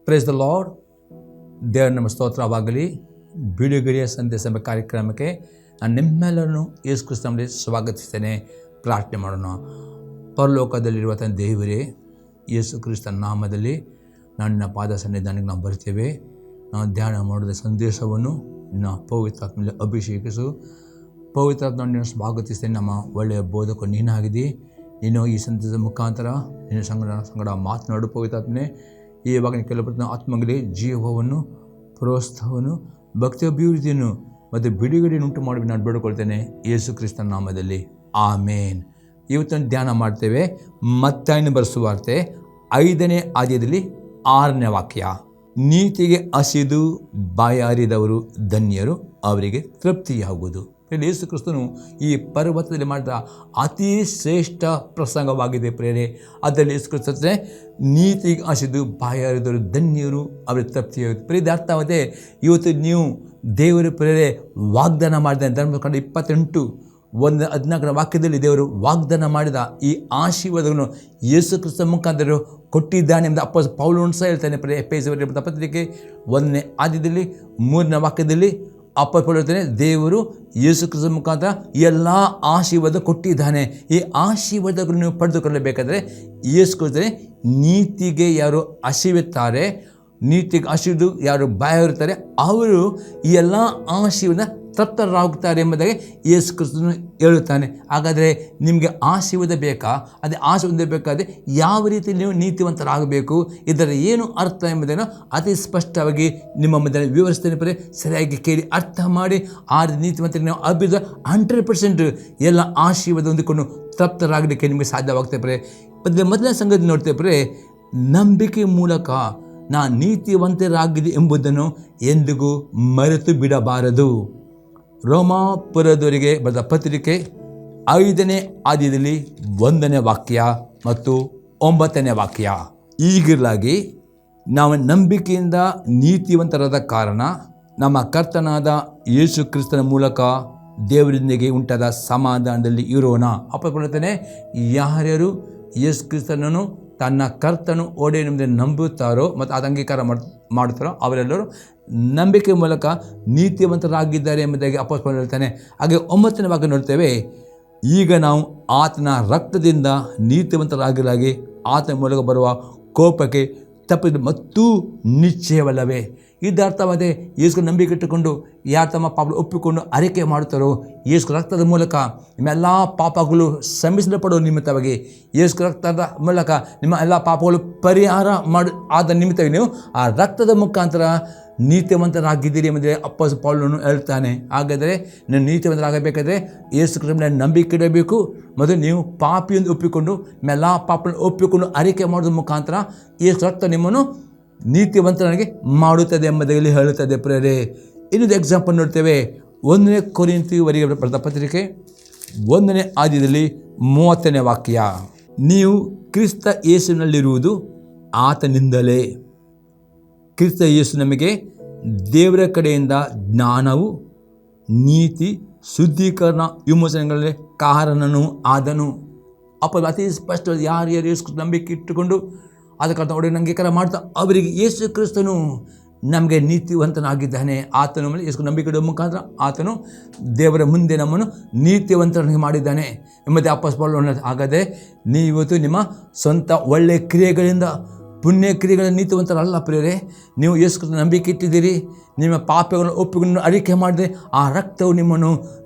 Praise the lord. ದೇವರ ನಮ್ಮ ಸ್ತೋತ್ರವಾಗಲಿ. ಬಿಡುಗಡೆಯ ಸಂದೇಶ ಎಂಬ ಕಾರ್ಯಕ್ರಮಕ್ಕೆ ನಾನು ನಿಮ್ಮೆಲ್ಲರನ್ನು ಯೇಸು ಕ್ರಿಸ್ತನಲ್ಲಿ ಸ್ವಾಗತಿಸ್ತೇನೆ. ಪ್ರಾರ್ಥನೆ ಮಾಡೋಣ. ಪರಲೋಕದಲ್ಲಿರುವ ತನ್ನ ದೇವರೇ, ಯೇಸು ಕ್ರಿಸ್ತನ ನಾಮದಲ್ಲಿ ನನ್ನ ಪಾದ ಸನ್ನಿಧಾನಕ್ಕೆ ನಾವು ಬರ್ತೇವೆ. ನಾವು ಧ್ಯಾನ ಮಾಡಿದ ಸಂದೇಶವನ್ನು ನಿನ್ನ ಪವಿತ್ರಾತ್ಮದಲ್ಲಿ ಅಭಿಷೇಕಿಸು. ಪವಿತ್ರಾತ್ಮ ನಿನ್ನ ಸ್ವಾಗತಿಸ್ತೇನೆ. ನಮ್ಮ ಒಳ್ಳೆಯ ಬೋಧಕ ನೀನಾಗಿದ್ದಿ. ನೀನು ಈ ಸಂದೇಶದ ಮುಖಾಂತರ ನಿನ್ನ ಸಂಗಡ ಮಾತನಾಡು. ಪವಿತ್ರಾತ್ಮನೇ, ಇವಾಗ ಕೆಲವು ಆತ್ಮಗಳಿಗೆ ಜೀವವನ್ನು, ಪ್ರೋತ್ಸಾಹವನ್ನು, ಭಕ್ತಿ ಅಭಿವೃದ್ಧಿಯನ್ನು ಮತ್ತು ಬಿಡುಗಡೆಯನ್ನು ಉಂಟು ಮಾಡಿ ನಾನು ಬೇಡಿಕೊಳ್ತೇನೆ ಯೇಸು ಕ್ರಿಸ್ತನ ನಾಮದಲ್ಲಿ, ಆಮೇನ್. ಇವತ್ತನ್ನು ಧ್ಯಾನ ಮಾಡ್ತೇವೆ ಮತ್ತಾಯನ ಬರೆಸುವಾರ್ತೆ 5ನೇ ಅಧ್ಯಾಯದಲ್ಲಿ 6ನೇ ವಾಕ್ಯ. ನೀತಿಗೆ ಹಸಿದು ಬಾಯಾರಿದವರು ಧನ್ಯರು, ಅವರಿಗೆ ತೃಪ್ತಿಯಾಗುವುದು. ಯೇಸು ಕ್ರಿಸ್ತನು ಈ ಪರ್ವತದಲ್ಲಿ ಮಾಡಿದ ಅತಿ ಶ್ರೇಷ್ಠ ಪ್ರಸಂಗವಾಗಿದೆ ಪ್ರೇರೆ. ಅದರಲ್ಲಿ ಯೇಸು ಕ್ರಿಸ್ತನೇ ನೀತಿಗೆ ಹಸಿದು ಬಾಯಾರಿದವರು ಧನ್ಯರು, ಅವರಿಗೆ ತೃಪ್ತಿಯಾಗುವುದು. ಪ್ರೇರೆ ಅರ್ಥವಾಗಿದೆ. ಇವತ್ತು ನೀವು ದೇವರ ಪ್ರೇರೆ ವಾಗ್ದಾನ ಮಾಡಿದ ಧರ್ಮಕಾಂಡ 28:14 ವಾಕ್ಯದಲ್ಲಿ ದೇವರು ವಾಗ್ದಾನ ಮಾಡಿದ ಈ ಆಶೀರ್ವಾದವನ್ನು ಯೇಸು ಕ್ರಿಸ್ತ ಮುಖಾಂತರ ಕೊಟ್ಟಿದ್ದಾನೆ ಎಂದು ಅಪೊಸ್ತಲ ಪೌಲನು ಸಹ ಹೇಳ್ತಾನೆ. ಎಫೆಸದವರಿಗೆ ಪತ್ರಿಕೆ 1ನೇ ಅಧ್ಯಾಯದಲ್ಲಿ 3ನೇ ವಾಕ್ಯದಲ್ಲಿ ಅಪೊಸ್ತಲ ಪೌಲನು ಹೇಳ್ತಾನೆ, ದೇವರು ಯೇಸು ಕ್ರಿಸ್ತ ಮುಖಾಂತರ ಎಲ್ಲ ಆಶೀರ್ವಾದ ಕೊಟ್ಟಿದ್ದಾನೆ. ಈ ಆಶೀರ್ವಾದಗಳನ್ನು ನೀವು ಪಡೆದುಕೊಳ್ಳಬೇಕಾದ್ರೆ ಯೇಸು ಕ್ರಿಸ್ತನೇ ನೀತಿಗೆ ಯಾರು ಹಸಿಯುತ್ತಾರೆ, ನೀತಿಗೆ ಹಸಿದು ಯಾರು ಬಾಯಾರಿರ್ತಾರೆ, ಅವರು ಈ ಎಲ್ಲ ಆಶೀರ್ವಾದ ತೃಪ್ತರಾಗುತ್ತಾರೆ ಎಂಬುದಾಗಿ ಯೇಸು ಕ್ರಿಸ್ತನು ಹೇಳುತ್ತಾನೆ. ಹಾಗಾದರೆ ನಿಮಗೆ ಆಶೀರ್ವಾದ ಬೇಕಾ? ಅದೇ ಆಶೀರ್ವಾದ ಬೇಕಾದರೆ ಯಾವ ರೀತಿ ನೀವು ನೀತಿವಂತರಾಗಬೇಕು, ಇದರ ಏನು ಅರ್ಥ ಎಂಬುದನ್ನು ಅತಿ ಸ್ಪಷ್ಟವಾಗಿ ನಿಮ್ಮ ಮಧ್ಯೆ ವಿವರಿಸ್ತೇನೆ. ಪರಿ ಸರಿಯಾಗಿ ಕೇಳಿ ಅರ್ಥ ಮಾಡಿ ಆ ನೀತಿವಂತರಿಗೆ ನಾವು ಅಭಿವೃದ್ಧಿ 100% ಎಲ್ಲ ಆಶೀರ್ವಾದ ಹೊಂದಿಕೊಂಡು ತೃಪ್ತರಾಗಲಿಕ್ಕೆ ನಿಮಗೆ ಸಾಧ್ಯವಾಗ್ತದೆ. ಪರಿ ಮೊದಲನೇ ಸಂಗತಿ ನೋಡ್ತೇವೆ ಪರಿ, ನಂಬಿಕೆ ಮೂಲಕ ನಾನು ನೀತಿವಂತರಾಗಿದೆ ಎಂಬುದನ್ನು ಎಂದಿಗೂ ಮರೆತು ಬಿಡಬಾರದು. ರೋಮಾಪುರದವರಿಗೆ ಬರೆದ ಪತ್ರಿಕೆ 5ನೇ ಅಧ್ಯಾಯದಲ್ಲಿ 1ನೇ ವಾಕ್ಯ ಮತ್ತು 9ನೇ ವಾಕ್ಯ. ಈಗಿರಲಾಗಿ ನಾವು ನಂಬಿಕೆಯಿಂದ ನೀತಿವಂತರಾದ ಕಾರಣ ನಮ್ಮ ಕರ್ತನಾದ ಯೇಸು ಕ್ರಿಸ್ತನ ಮೂಲಕ ದೇವರೊಂದಿಗೆ ಉಂಟಾದ ಸಮಾಧಾನದಲ್ಲಿ ಇರೋಣ. ಅಪ್ಪನೇ, ಯಾರ್ಯಾರು ಯೇಸು ಕ್ರಿಸ್ತನನ್ನು ತನ್ನ ಕರ್ತನು ಒಡೆಯನೆಂದು ನಂಬುತ್ತಾರೋ ಮತ್ತು ಅದು ಅಂಗೀಕಾರ ಮಾಡುತ್ತಾರೋ ಅವರೆಲ್ಲರೂ ನಂಬಿಕೆ ಮೂಲಕ ನೀತಿವಂತರಾಗಿದ್ದಾರೆ ಎಂಬುದಾಗಿ ಅಪೊಸ್ತಲನು ಹೇಳ್ತಾನೆ. ಹಾಗೆ 9ನೇ ವಾಕ್ಯ ನೋಡ್ತೇವೆ, ಈಗ ನಾವು ಆತನ ರಕ್ತದಿಂದ ನೀತಿವಂತರಾಗಲಾಗಿ ಆತನ ಮೂಲಕ ಬರುವ ಕೋಪಕ್ಕೆ ತಪ್ಪಿದ ಮತ್ತೂ ನಿಶ್ಚಯವಲ್ಲವೇ. ಇದು ಅರ್ಥವಾದರೆ ಯೇಸು ನಂಬಿಕೆ ಇಟ್ಟುಕೊಂಡು ಯಾರು ತಮ್ಮ ಪಾಪ ಒಪ್ಪಿಕೊಂಡು ಅರಿಕೆ ಮಾಡುತ್ತಾರೋ, ಯೇಸು ರಕ್ತದ ಮೂಲಕ ನಿಮ್ಮೆಲ್ಲ ಪಾಪಗಳು ಕ್ಷಮಿಸಲ್ಪಡುವ ನಿಮಿತ್ತವಾಗಿ, ಯೇಸು ರಕ್ತದ ಮೂಲಕ ನಿಮ್ಮ ಎಲ್ಲ ಪಾಪಗಳು ಪರಿಹಾರ ಆದ ನಿಮಿತ್ತವಾಗಿ ನೀವು ಆ ರಕ್ತದ ಮುಖಾಂತರ ನೀತಿವಂತರಾಗಿದ್ದೀರಿ ಎಂಬುದೇ ಅಪೊಸ್ತಲ ಪೌಲನು ಹೇಳ್ತಾನೆ. ಹಾಗಾದರೆ ನೀವು ನೀತಿವಂತರಾಗಬೇಕಾದ್ರೆ ಯೇಸು ಕ್ರಿಸ್ತನ ನಂಬಿಕೆ ಇಡಬೇಕು ಮತ್ತು ನೀವು ಪಾಪಿಯನ್ನು ಒಪ್ಪಿಕೊಂಡು ನಿಮ್ಮೆಲ್ಲ ಪಾಪಗಳನ್ನು ಒಪ್ಪಿಕೊಂಡು ಅರಿಕೆ ಮಾಡೋದ್ರ ಮುಖಾಂತರ ಯೇಸು ರಕ್ತ ನಿಮ್ಮನ್ನು ನೀತಿವಂತನಾಗಿ ಮಾಡುತ್ತದೆ ಎಂಬುದಾಗಿ ಹೇಳುತ್ತದೆ. ಪ್ರೇರೆ ಇನ್ನೊಂದು ಎಕ್ಸಾಂಪಲ್ ನೋಡ್ತೇವೆ. 1ನೇ ಕೊರಿಂಥಿಯವರಿಗೆ ಬರೆದ ಪತ್ರಿಕೆ 1ನೇ ಅಧ್ಯಾಯದಲ್ಲಿ 30ನೇ ವಾಕ್ಯ. ನೀವು ಕ್ರಿಸ್ತ ಯೇಸುವಿನಲ್ಲಿರುವುದು ಆತನಿಂದಲೇ. ಕ್ರಿಸ್ತ ಯೇಸು ನಮಗೆ ದೇವರ ಕಡೆಯಿಂದ ಜ್ಞಾನವು, ನೀತಿ, ಶುದ್ಧೀಕರಣ, ವಿಮೋಚನೆಗಳಲ್ಲಿ ಕಾರಣನು ಆದನು. ಅತಿ ಸ್ಪಷ್ಟವಾದ ಯಾರ್ಯಾರು ಯೇಸು ನಂಬಿಕೆ ಇಟ್ಟುಕೊಂಡು ಅದಕ್ಕೆ ಒಡೆಯ ಅಂಗೀಕಾರ ಮಾಡ್ತಾ ಅವರಿಗೆ ಯೇಸು ಕ್ರಿಸ್ತನು ನಮಗೆ ನೀತಿವಂತನಾಗಿದ್ದಾನೆ. ಆತನು ಮೇಲೆ ಯೇಸು ನಂಬಿಕೆ ಇಡುವ ಮುಖಾಂತರ ಆತನು ದೇವರ ಮುಂದೆ ನಮ್ಮನ್ನು ನೀತಿವಂತನಾಗಿ ಮಾಡಿದ್ದಾನೆ ಎಂಬುದೇ ಅಪೊಸ್ತಲ ಪೌಲನು. ಹಾಗಾದರೆ ನೀವು ಇವತ್ತು ನಿಮ್ಮ ಸ್ವಂತ ಒಳ್ಳೆಯ ಕ್ರಿಯೆಗಳಿಂದ, ಪುಣ್ಯ ಕ್ರಿಯೆಗಳ ನೀತಿವಂತರಲ್ಲ ಪ್ರಿಯರೇ. ನೀವು ಯೇಸು ಕ್ರಿಸ್ತನ ನಂಬಿಕೆ ಇಟ್ಟಿದ್ದೀರಿ, ನಿಮ್ಮ ಪಾಪಗಳನ್ನು ಒಪ್ಪಿಕೊಂಡು ಅರಿಕೆ ಮಾಡಿದರೆ ಆ ರಕ್ತವು ನಿಮ್ಮನ್ನು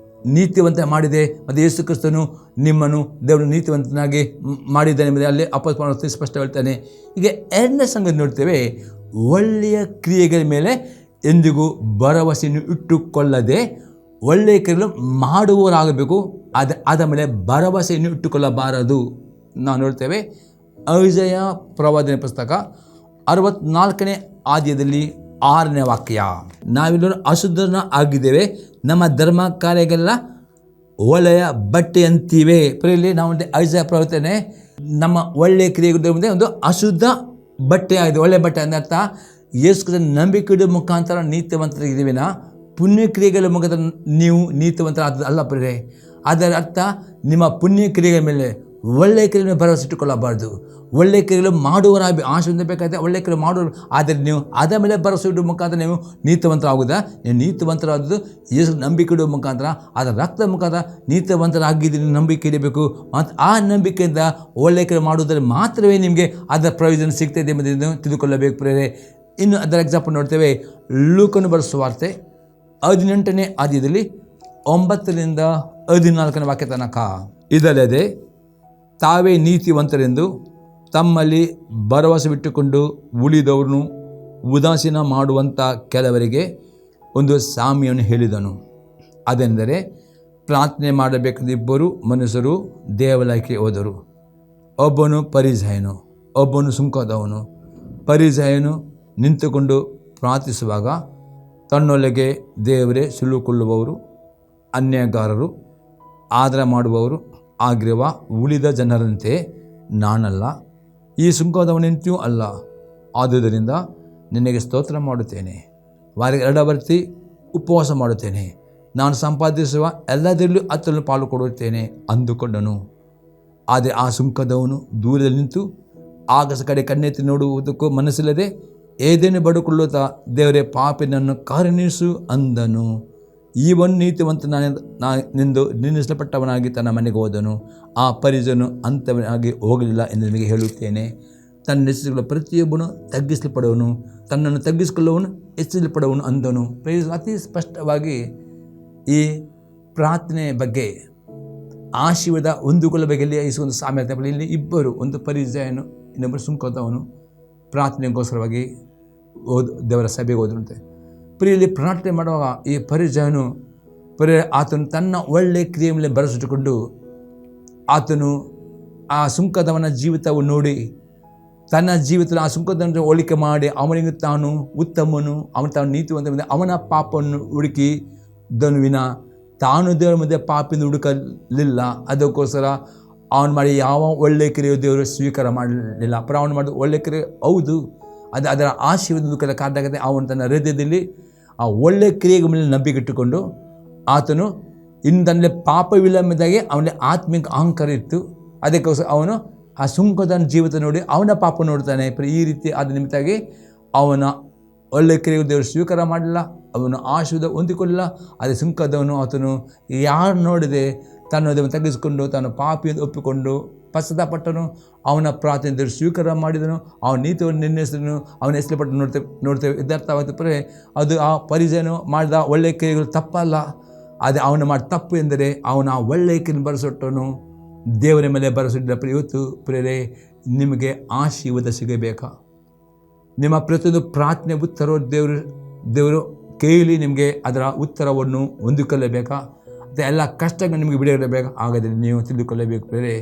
ನೀತಿವಂತ ಮಾಡಿದೆ ಮತ್ತು ಯೇಸು ಕ್ರಿಸ್ತನು ನಿಮ್ಮನ್ನು ದೇವರು ನೀತಿವಂತನಾಗಿ ಮಾಡಿದ್ದಾನೆ ಎಂಬುದೇ ಅಲ್ಲಿ ಅಪೊಸ್ತಲ ಪೌಲನು ಸ್ಪಷ್ಟ ಹೇಳ್ತಾನೆ. ಈಗ 2ನೇ ಸಂಗತಿ ನೋಡ್ತೇವೆ, ಒಳ್ಳೆಯ ಕ್ರಿಯೆಗಳ ಮೇಲೆ ಎಂದಿಗೂ ಭರವಸೆಯನ್ನು ಇಟ್ಟುಕೊಳ್ಳದೆ ಒಳ್ಳೆಯ ಕ್ರಿಯೆಗಳು ಮಾಡುವವರಾಗಬೇಕು. ಅದರ ಮೇಲೆ ಭರವಸೆಯನ್ನು ಇಟ್ಟುಕೊಳ್ಳಬಾರದು. ನಾವು ನೋಡ್ತೇವೆ ಐಸಾಯ ಪ್ರವಾದನೆ ಪುಸ್ತಕ 64ನೇ ಅಧ್ಯಾಯದಲ್ಲಿ 6ನೇ ವಾಕ್ಯ. ನಾವೆಲ್ಲರೂ ಅಶುದ್ಧನ ಆಗಿದ್ದೇವೆ, ನಮ್ಮ ಧರ್ಮ ಕಾರ್ಯಗಳೆಲ್ಲ ಒಳ್ಳೆಯ ಬಟ್ಟೆಯಂತಿವೆ. ಪ್ರೇಲಿ ನಾವು ಐಸಾಯ ಪ್ರವರ್ತನೆ ನಮ್ಮ ಒಳ್ಳೆಯ ಕ್ರಿಯೆಗಳ ಮುಂದೆ ಒಂದು ಅಶುದ್ಧ ಬಟ್ಟೆ ಆಗಿದೆ. ಒಳ್ಳೆಯ ಬಟ್ಟೆ ಅಂದ ಅರ್ಥ ಯೇಸು ಕ್ರಿಸ್ತನ ನಂಬಿಕೆ ಇಡುವ ಮುಖಾಂತರ ನೀತಿವಂತರಾಗಿದ್ದೀವಿನ, ಪುಣ್ಯ ಕ್ರಿಯೆಗಳ ಮುಖಾಂತರ ನೀವು ನೀತಿವಂತರ ಅಲ್ಲ ಪ್ರೇರೆ. ಅದರ ಅರ್ಥ ನಿಮ್ಮ ಪುಣ್ಯ ಕ್ರಿಯೆಗಳ ಮೇಲೆ ಒಳ್ಳೆಯ ಕ್ರಿಯೆಯನ್ನು ಭರವಸೆ ಇಟ್ಟುಕೊಳ್ಳಬಾರ್ದು. ಒಳ್ಳೆಯ ಕ್ರಿಯೆಗಳು ಮಾಡುವರ ಆಶೆ ಹೊಂದಬೇಕಾದ್ರೆ ಒಳ್ಳೆಯ ಕ್ರಿಯೆ ಮಾಡುವರು. ಆದರೆ ನೀವು ಅದರ ಮೇಲೆ ಭರವಸೆ ಇಡುವ ಮುಖಾಂತರ ನೀವು ನೀತಿವಂತರಾಗುವುದಾ? ನೀವು ನೀತಿವಂತರಾದದ್ದು ಯೇಸು ನಂಬಿಕೆ ಇಡುವ ಮುಖಾಂತರ, ಅದರ ರಕ್ತದ ಮುಖಾಂತರ ನೀತಿವಂತರಾಗಿದ್ದೀನಿ ನಂಬಿಕೆ ಇಡಬೇಕು. ಮತ್ತು ಆ ನಂಬಿಕೆಯಿಂದ ಒಳ್ಳೆಯ ಕ್ರಿಯೆ ಮಾಡುವುದರಲ್ಲಿ ಮಾತ್ರವೇ ನಿಮಗೆ ಅದರ ಪ್ರಯೋಜನ ಸಿಗ್ತದೆ ಎಂಬುದನ್ನು ತಿಳ್ಕೊಳ್ಳಬೇಕು ಪ್ರೇರೆ. ಇನ್ನು ಅದರ ಎಕ್ಸಾಂಪಲ್ ನೋಡ್ತೇವೆ. ಲೂಕನು ಬರೆದ ಸುವಾರ್ತೆ 18ನೇ ಅಧ್ಯಾಯದಲ್ಲಿ 9ರಿಂದ 14ನೇ ವಾಕ್ಯ ತನಕ. ಇದಲ್ಲದೆ ತಾವೇ ನೀತಿವಂತರೆಂದು ತಮ್ಮಲ್ಲಿ ಭರವಸೆ ಬಿಟ್ಟುಕೊಂಡು ಉಳಿದವರನ್ನು ಉದಾಸೀನ ಮಾಡುವಂಥ ಕೆಲವರಿಗೆ ಒಂದು ಸಾಮ್ಯವನ್ನು ಹೇಳಿದನು. ಅದೆಂದರೆ, ಪ್ರಾರ್ಥನೆ ಮಾಡಬೇಕಾದ ಇಬ್ಬರು ಮನುಷ್ಯರು ದೇವಾಲಯಕ್ಕೆ ಹೋದರು. ಒಬ್ಬನು ಪರಿಸಯನು, ಒಬ್ಬನು ಸುಂಕದವನು. ಪರಿಸಯನು ನಿಂತುಕೊಂಡು ಪ್ರಾರ್ಥಿಸುವಾಗ ತನ್ನೊಳಗೆ, ದೇವರೇ, ಸುಲುಕೊಳ್ಳುವವರು, ಅನ್ಯಾಯಗಾರರು, ಆದರ ಮಾಡುವವರು ಆಗಿರುವ ಉಳಿದ ಜನರಂತೆ ನಾನಲ್ಲ, ಈ ಸುಂಕದವನಂತೆಯೂ ಅಲ್ಲ. ಆದುದರಿಂದ ನಿನಗೆ ಸ್ತೋತ್ರ ಮಾಡುತ್ತೇನೆ, ವಾರಿಗೆ 2 ಬರ್ತಿ ಉಪವಾಸ ಮಾಡುತ್ತೇನೆ, ನಾನು ಸಂಪಾದಿಸುವ ಎಲ್ಲದರಲ್ಲೂ 10 ಪಾಲು ಕೊಡುತ್ತೇನೆ ಅಂದುಕೊಂಡನು. ಆದರೆ ಆ ಸುಂಕದವನು ದೂರದಲ್ಲಿ ನಿಂತು ಆಗಸ ಕಡೆ ಕಣ್ಣೆತ್ತಿ ನೋಡುವುದಕ್ಕೂ ಮನಸ್ಸಿಲ್ಲದೆ ಏದೇನು ಬಡುಕೊಳ್ಳುತ್ತಾ, ದೇವರೇ, ಪಾಪಿನನ್ನು ಕರುಣಿಸು ಅಂದನು. ಇವನು ನೀತಿವಂತನೆಂದು ನಿರ್ಣಯಿಸಲ್ಪಟ್ಟವನಾಗಿ ತನ್ನ ಮನೆಗೆ ಹೋದನು. ಆ ಪರಿಸನು ಅಂಥವನಾಗಿ ಹೋಗಲಿಲ್ಲ ಎಂದು ನಿಮಗೆ ಹೇಳುತ್ತೇನೆ. ತನ್ನ ಹೆಸರುಗಳ ಪ್ರತಿಯೊಬ್ಬನು ತಗ್ಗಿಸಲ್ಪಡುವನು, ತನ್ನನ್ನು ತಗ್ಗಿಸಿಕೊಳ್ಳುವವನು ಹೆಚ್ಚಿಸಲ್ಪಡುವನು ಅಂದನು. ಅತಿ ಸ್ಪಷ್ಟವಾಗಿ ಈ ಪ್ರಾರ್ಥನೆ ಬಗ್ಗೆ, ಆಶೀರ್ವಾದ ಹೊಂದಿಕೊಳ್ಳುವ ಬಗ್ಗೆ ಈ ಒಂದು ಸಾಮ್ಯತೆ ಇಲ್ಲಿ ಇಬ್ಬರು, ಒಂದು ಪರಿಸಯನು, ಇನ್ನೊಬ್ಬರು ಸುಂಕದವನು, ಪ್ರಾರ್ಥನೆಗೋಸ್ಕರವಾಗಿ ದೇವರ ಸಭೆಗೆ ಹೋದಂತೆ. ಪ್ರಿಯಲ್ಲಿ ಪ್ರಾರ್ಥನೆ ಮಾಡುವಾಗ ಈ ಪರಿಸಯನು ಆತನು ತನ್ನ ಒಳ್ಳೆಯ ಕ್ರಿಯೆ ಮೇಲೆ ಭರವಸೆಟ್ಟುಕೊಂಡು ಆತನು ಆ ಸುಂಕದವನ ಜೀವಿತವನ್ನು ನೋಡಿ ತನ್ನ ಜೀವಿತದಲ್ಲಿ ಆ ಸುಂಕದವನ್ನು ಹೋಲಿಕೆ ಮಾಡಿ ಅವನಿಗೆ ತಾನು ಉತ್ತಮನು, ತಾನು ನೀತಿವಂತ, ಅವನ ಪಾಪವನ್ನು ಹುಡುಕಿ ಧನುವಿನ ತಾನು ದೇವರ ಮಧ್ಯೆ ಪಾಪಿಂದ ಹುಡುಕಲಿಲ್ಲ. ಅದಕ್ಕೋಸ್ಕರ ಅವನು ಮಾಡಿ ಯಾವ ಒಳ್ಳೆಯ ಕ್ರಿಯೆಯು ದೇವರು ಸ್ವೀಕಾರ ಮಾಡಲಿಲ್ಲ. ಅವನು ಮಾಡಿದ ಒಳ್ಳೆಯ ಕ್ರಿಯೆ ಹೌದು, ಅದರ ಆಶೀರ್ವಾದ ಕಾರಣವಾಗದೆ ಅವನು ತನ್ನ ಹೃದಯದಲ್ಲಿ ಆ ಒಳ್ಳೆಯ ಕ್ರಿಯೆಗಳ ಮೇಲೆ ನಂಬಿಕೆ ಇಟ್ಟುಕೊಂಡು ಆತನು ತನ್ನಲ್ಲಿ ಪಾಪವಿಲ್ಲದಾಗೆ ಅವನಲ್ಲಿ ಆತ್ಮಿಕ ಅಹಂಕಾರ ಇತ್ತು. ಅದಕ್ಕೋಸ್ಕರ ಅವನು ಆ ಸುಂಕದ ಜೀವಿತ ನೋಡಿ ಅವನ ಪಾಪ ನೋಡ್ತಾನೆ. ಈ ರೀತಿ ಆದ ನಿಮಿತ್ತಾಗಿ ಅವನ ಒಳ್ಳೆಯ ಕ್ರಿಯೆಗಳು ದೇವರು ಸ್ವೀಕಾರ ಮಾಡಲಿಲ್ಲ, ಅವನು ಆಶೀರ್ವಾದ ಹೊಂದಿಕೊಳ್ಳಲಿಲ್ಲ. ಅದೇ ಸುಂಕದವನು ಆತನು ಯಾರು ನೋಡದೆ ತನ್ನದನ್ನು ತಗ್ಗಿಸಿಕೊಂಡು ತಾನು ಪಾಪಿಯನ್ನು ಒಪ್ಪಿಕೊಂಡು ಪಶ್ಚಾತ್ತಾಪಟ್ಟನು. ಅವನ ಪ್ರಾರ್ಥನೆ ದೇವರು ಸ್ವೀಕಾರ ಮಾಡಿದನು, ಅವನ ನೀತಿಯನ್ನು ನಿರ್ಣಯಿಸಿದನು, ಅವನ ಹೆಸರುಪಟ್ಟು ನೋಡ್ತೇವೆ. ಇದರ್ಥವಾಗುತ್ತದೆ ಅದು ಆ ಪರಿಸಯನು ಮಾಡಿದ ಒಳ್ಳೆಯ ಕ್ರಿಯೆಗಳು ತಪ್ಪಲ್ಲ. ಆದರೆ ಅವನು ಮಾಡಿ ತಪ್ಪು ಎಂದರೆ ಅವನ ಒಳ್ಳೆಯ ಕ್ರಿಯೆಯನ್ನು ಭರವಸೆಟ್ಟನು, ದೇವರ ಮೇಲೆ ಭರವಸೆಟ್ಟಿದ್ದ. ಇವತ್ತು ಪ್ರೇರೆ, ನಿಮಗೆ ಆಶೀರ್ವಾದ ಸಿಗಬೇಕಾ? ನಿಮ್ಮ ಪ್ರತಿಯೊಂದು ಪ್ರಾರ್ಥನೆ ಉತ್ತರ ದೇವರು ಕೇಳಿ ನಿಮಗೆ ಅದರ ಉತ್ತರವನ್ನು ಹೊಂದಿಕೊಳ್ಳಬೇಕಾ? ಮತ್ತು ಎಲ್ಲ ಕಷ್ಟಗಳು ನಿಮಗೆ ಬಿಡಲೇಬೇಕಾ? ಹಾಗಾದರೆ ನೀವು ತಿಳಿದುಕೊಳ್ಳಬೇಕು ಪ್ರೇರೆ,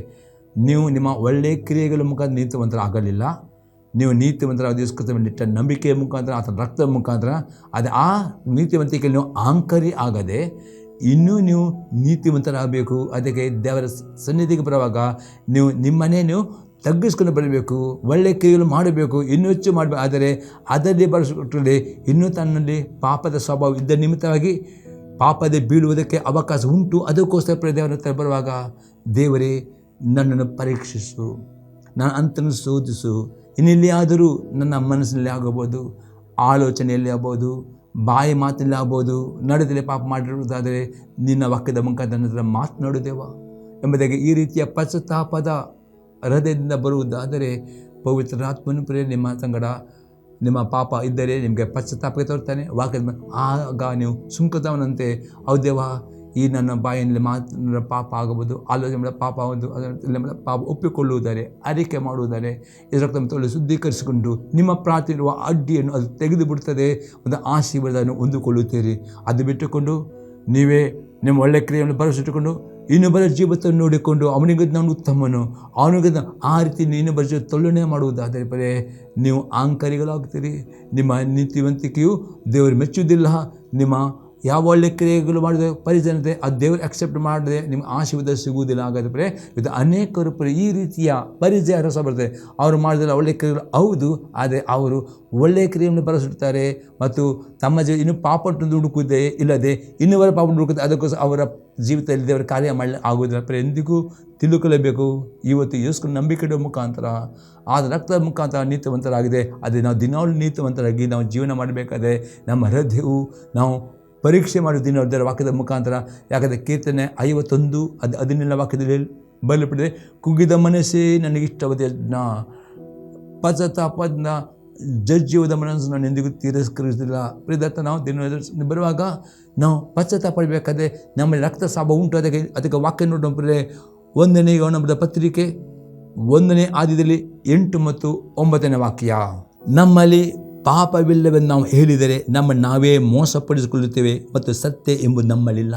ನೀವು ನಿಮ್ಮ ಒಳ್ಳೆಯ ಕ್ರಿಯೆಗಳ ಮುಖಾಂತರ ನೀತಿವಂತರಾಗಲಿಲ್ಲ. ನೀವು ನೀತಿವಂತರ ನಿಟ್ಟ ನಂಬಿಕೆಯ ಮುಖಾಂತರ, ಆತನ ರಕ್ತದ ಮುಖಾಂತರ, ಅದು ಆ ನೀತಿವಂತಿಕೆಯಲ್ಲಿ ನೀವು ಅಹಂಕಾರಿ ಆಗದೆ ಇನ್ನೂ ನೀವು ನೀತಿವಂತರಾಗಬೇಕು. ಅದಕ್ಕೆ ದೇವರ ಸನ್ನಿಧಿಗೆ ಬರುವಾಗ ನೀವು ನಿಮ್ಮನ್ನೇ ನೀವು ತಗ್ಗಿಸ್ಕೊಂಡು ಬರಬೇಕು, ಒಳ್ಳೆಯ ಕ್ರಿಯೆಗಳು ಮಾಡಬೇಕು, ಇನ್ನೂ ಹೆಚ್ಚು ಮಾಡಬೇಕು. ಆದರೆ ಅದರಲ್ಲಿ ಬಳಸಿಕೊಟ್ಟರೆ ಇನ್ನೂ ತನ್ನಲ್ಲಿ ಪಾಪದ ಸ್ವಭಾವ ಇದ್ದ ನಿಮಿತ್ತವಾಗಿ ಪಾಪದ ಬೀಳುವುದಕ್ಕೆ ಅವಕಾಶ ಉಂಟು. ಅದಕ್ಕೋಸ್ಕರ ದೇವರ ಹತ್ರ ಬರುವಾಗ, ದೇವರೇ, ನನ್ನನ್ನು ಪರೀಕ್ಷಿಸು, ನನ್ನ ಅಂತನ್ನು ಶೋಧಿಸು. ಇನ್ನೆಲ್ಲಿ ಆದರೂ ನನ್ನ ಮನಸ್ಸಿನಲ್ಲಿ ಆಗಬಹುದು, ಆಲೋಚನೆಯಲ್ಲಿ ಆಗ್ಬೋದು, ಬಾಯಿ ಮಾತಿನಲ್ಲಿ ಆಗ್ಬೋದು, ನಡೆದಲ್ಲಿ ಪಾಪ ಮಾಡಿರುವುದಾದರೆ ನಿನ್ನ ವಾಕ್ಯದ ಮುಖಾಂತರ ನನ್ನ ಹತ್ರ ಮಾತನಾಡುತ್ತೇವ ಎಂಬುದಾಗಿ ಈ ರೀತಿಯ ಪಶ್ಚಾತ್ತಾಪದ ಹೃದಯದಿಂದ ಬರುವುದಾದರೆ ಪವಿತ್ರಾತ್ಮನು ಪ್ರೇರೆ ನಿಮ್ಮ ಸಂಗಡ ನಿಮ್ಮ ಪಾಪ ಇದ್ದರೆ ನಿಮಗೆ ಪಶ್ಚಾತ್ತಾಪಕ್ಕೆ ತೋರ್ತಾನೆ. ವಾಕ್ಯದ ಆಗ ನೀವು ಸುಂಕದವನಂತೆ, ಹೌದೇವ, ಈ ನನ್ನ ಬಾಯಿಯಲ್ಲಿ ಮಾತ್ರ ಪಾಪ ಆಗಬಹುದು, ಆಲೋಚನೆ ಪಾಪ ಆಗುವುದು, ಅದರ ಪಾಪ ಒಪ್ಪಿಕೊಳ್ಳುವುದಾರೆ, ಅರಿಕೆ ಮಾಡುವುದಾರೆ, ಇದರ ತೊಳೆ ಶುದ್ಧೀಕರಿಸಿಕೊಂಡು ನಿಮ್ಮ ಪ್ರಾರ್ಥನೆ ಇರುವ ಅಡ್ಡಿಯನ್ನು ಅದು ತೆಗೆದು ಬಿಡುತ್ತದೆ. ಒಂದು ಆಶೀರ್ವಾದವನ್ನು ಹೊಂದಿಕೊಳ್ಳುತ್ತೀರಿ. ಅದು ಬಿಟ್ಟುಕೊಂಡು ನೀವೇ ನಿಮ್ಮ ಒಳ್ಳೆಯ ಕ್ರಿಯೆಯನ್ನು ಭರವಸೆಟ್ಟುಕೊಂಡು ಇನ್ನೊಬ್ಬರ ಜೀವಿತವನ್ನು ನೋಡಿಕೊಂಡು ಅವನಿಗೆ ನಾನು ಉತ್ತಮನು, ಅವನಿಗೆ ಆ ರೀತಿ ಇನ್ನೊಬ್ಬರ ಜೊತೆ ತುಲನೆ ಮಾಡುವುದಾದರೆ ಬರೇ ನೀವು ಅಹಂಕಾರಿಗಳಾಗ್ತೀರಿ. ನಿಮ್ಮ ನೀತಿವಂತಿಕೆಯು ದೇವರು ಮೆಚ್ಚುವುದಿಲ್ಲ. ನಿಮ್ಮ ಯಾವ ಒಳ್ಳೆ ಕ್ರಿಯೆಗಳು ಮಾಡಿದೆ ಪರಿಜನತೆ ಅದು ದೇವರು ಅಕ್ಸೆಪ್ಟ್ ಮಾಡದೆ ನಿಮ್ಗೆ ಆಶೀರ್ವಾದ ಸಿಗುವುದಿಲ್ಲ. ಹಾಗಾದರೆ ಇದು ಅನೇಕರು ಈ ರೀತಿಯ ಪರಿಚಯ ರಸ ಬರ್ತದೆ. ಅವರು ಮಾಡಿದ್ರೆ ಒಳ್ಳೆಯ ಕ್ರಿಯೆಗಳು ಹೌದು, ಆದರೆ ಅವರು ಒಳ್ಳೆಯ ಕ್ರಿಯೆಯನ್ನು ಬರೆಸುತ್ತಾರೆ ಮತ್ತು ತಮ್ಮ ಇನ್ನೂ ಪಾಪವನ್ನು ಹುಡುಕುವುದೇ ಇಲ್ಲದೆ ಇನ್ನೂವರ ಪಾಪ ಹುಡುಕುತ್ತೆ. ಅದಕ್ಕೋಸ್ಕರ ಅವರ ಜೀವಿತದಲ್ಲಿ ದೇವರ ಕಾರ್ಯ ಮಾಡಲಿ ಆಗುವುದಿಲ್ಲ. ಎಂದಿಗೂ ತಿಳುಕೊಳ್ಳಬೇಕು, ಇವತ್ತು ಯೇಸು ನಂಬಿಕೆ ಇಡುವ ಮುಖಾಂತರ ಆದ ರಕ್ತದ ಮುಖಾಂತರ ನೀತಿವಂತರಾಗಿದೆ. ಅದೇ ನಾವು ದಿನಾಲು ನೀತಿವಂತರಾಗಿ ನಾವು ಜೀವನ ಮಾಡಬೇಕಾದ್ರೆ ನಮ್ಮ ಹೃದಯವು ನಾವು ಪರೀಕ್ಷೆ ಮಾಡುವುದಿನ ದೇವರ ವಾಕ್ಯದ ಮುಖಾಂತರ. ಯಾಕಂದರೆ ಕೀರ್ತನೆ 51 ಅದನ್ನೆಲ್ಲ ವಾಕ್ಯದಲ್ಲಿ ಬರಲ್ಪಟ್ಟಿದೆ. ಕುಗ್ಗಿದ ಮನಸ್ಸೇ ನನಗೆ ಇಷ್ಟವಾದ ಯಜ್ಞ, ಪಶ್ಚಾತ್ತಾಪದ ಜಜ್ಜುವುದ ಮನಸ್ಸು ನಾನು ಎಂದಿಗೂ ತಿರಸ್ಕರಿಸಲಿಲ್ಲ. ಪ್ರಿಯದತ್ತ ನಾವು ದಿನ ಬರುವಾಗ ನಾವು ಪಶ್ಚಾತ್ತಾಪ ಪಡಬೇಕಾದ್ರೆ ನಮ್ಮಲ್ಲಿ ರಕ್ತಸ್ರಾವ ಉಂಟು. ಅದಕ್ಕೆ ವಾಕ್ಯ ನೋಡೋಣ. 1ನೇ ಯೋಹನ ಪತ್ರಿಕೆ 1ನೇ ಆದಿಯಲ್ಲಿ 8 ಮತ್ತು 9ನೇ ವಾಕ್ಯ. ನಮ್ಮಲ್ಲಿ ಪಾಪವಿಲ್ಲವೆಂದು ನಾವು ಹೇಳಿದರೆ ನಮ್ಮನ್ನು ನಾವೇ ಮೋಸಪಡಿಸಿಕೊಳ್ಳುತ್ತೇವೆ ಮತ್ತು ಸತ್ಯ ಎಂಬುದು ನಮ್ಮಲ್ಲಿಲ್ಲ.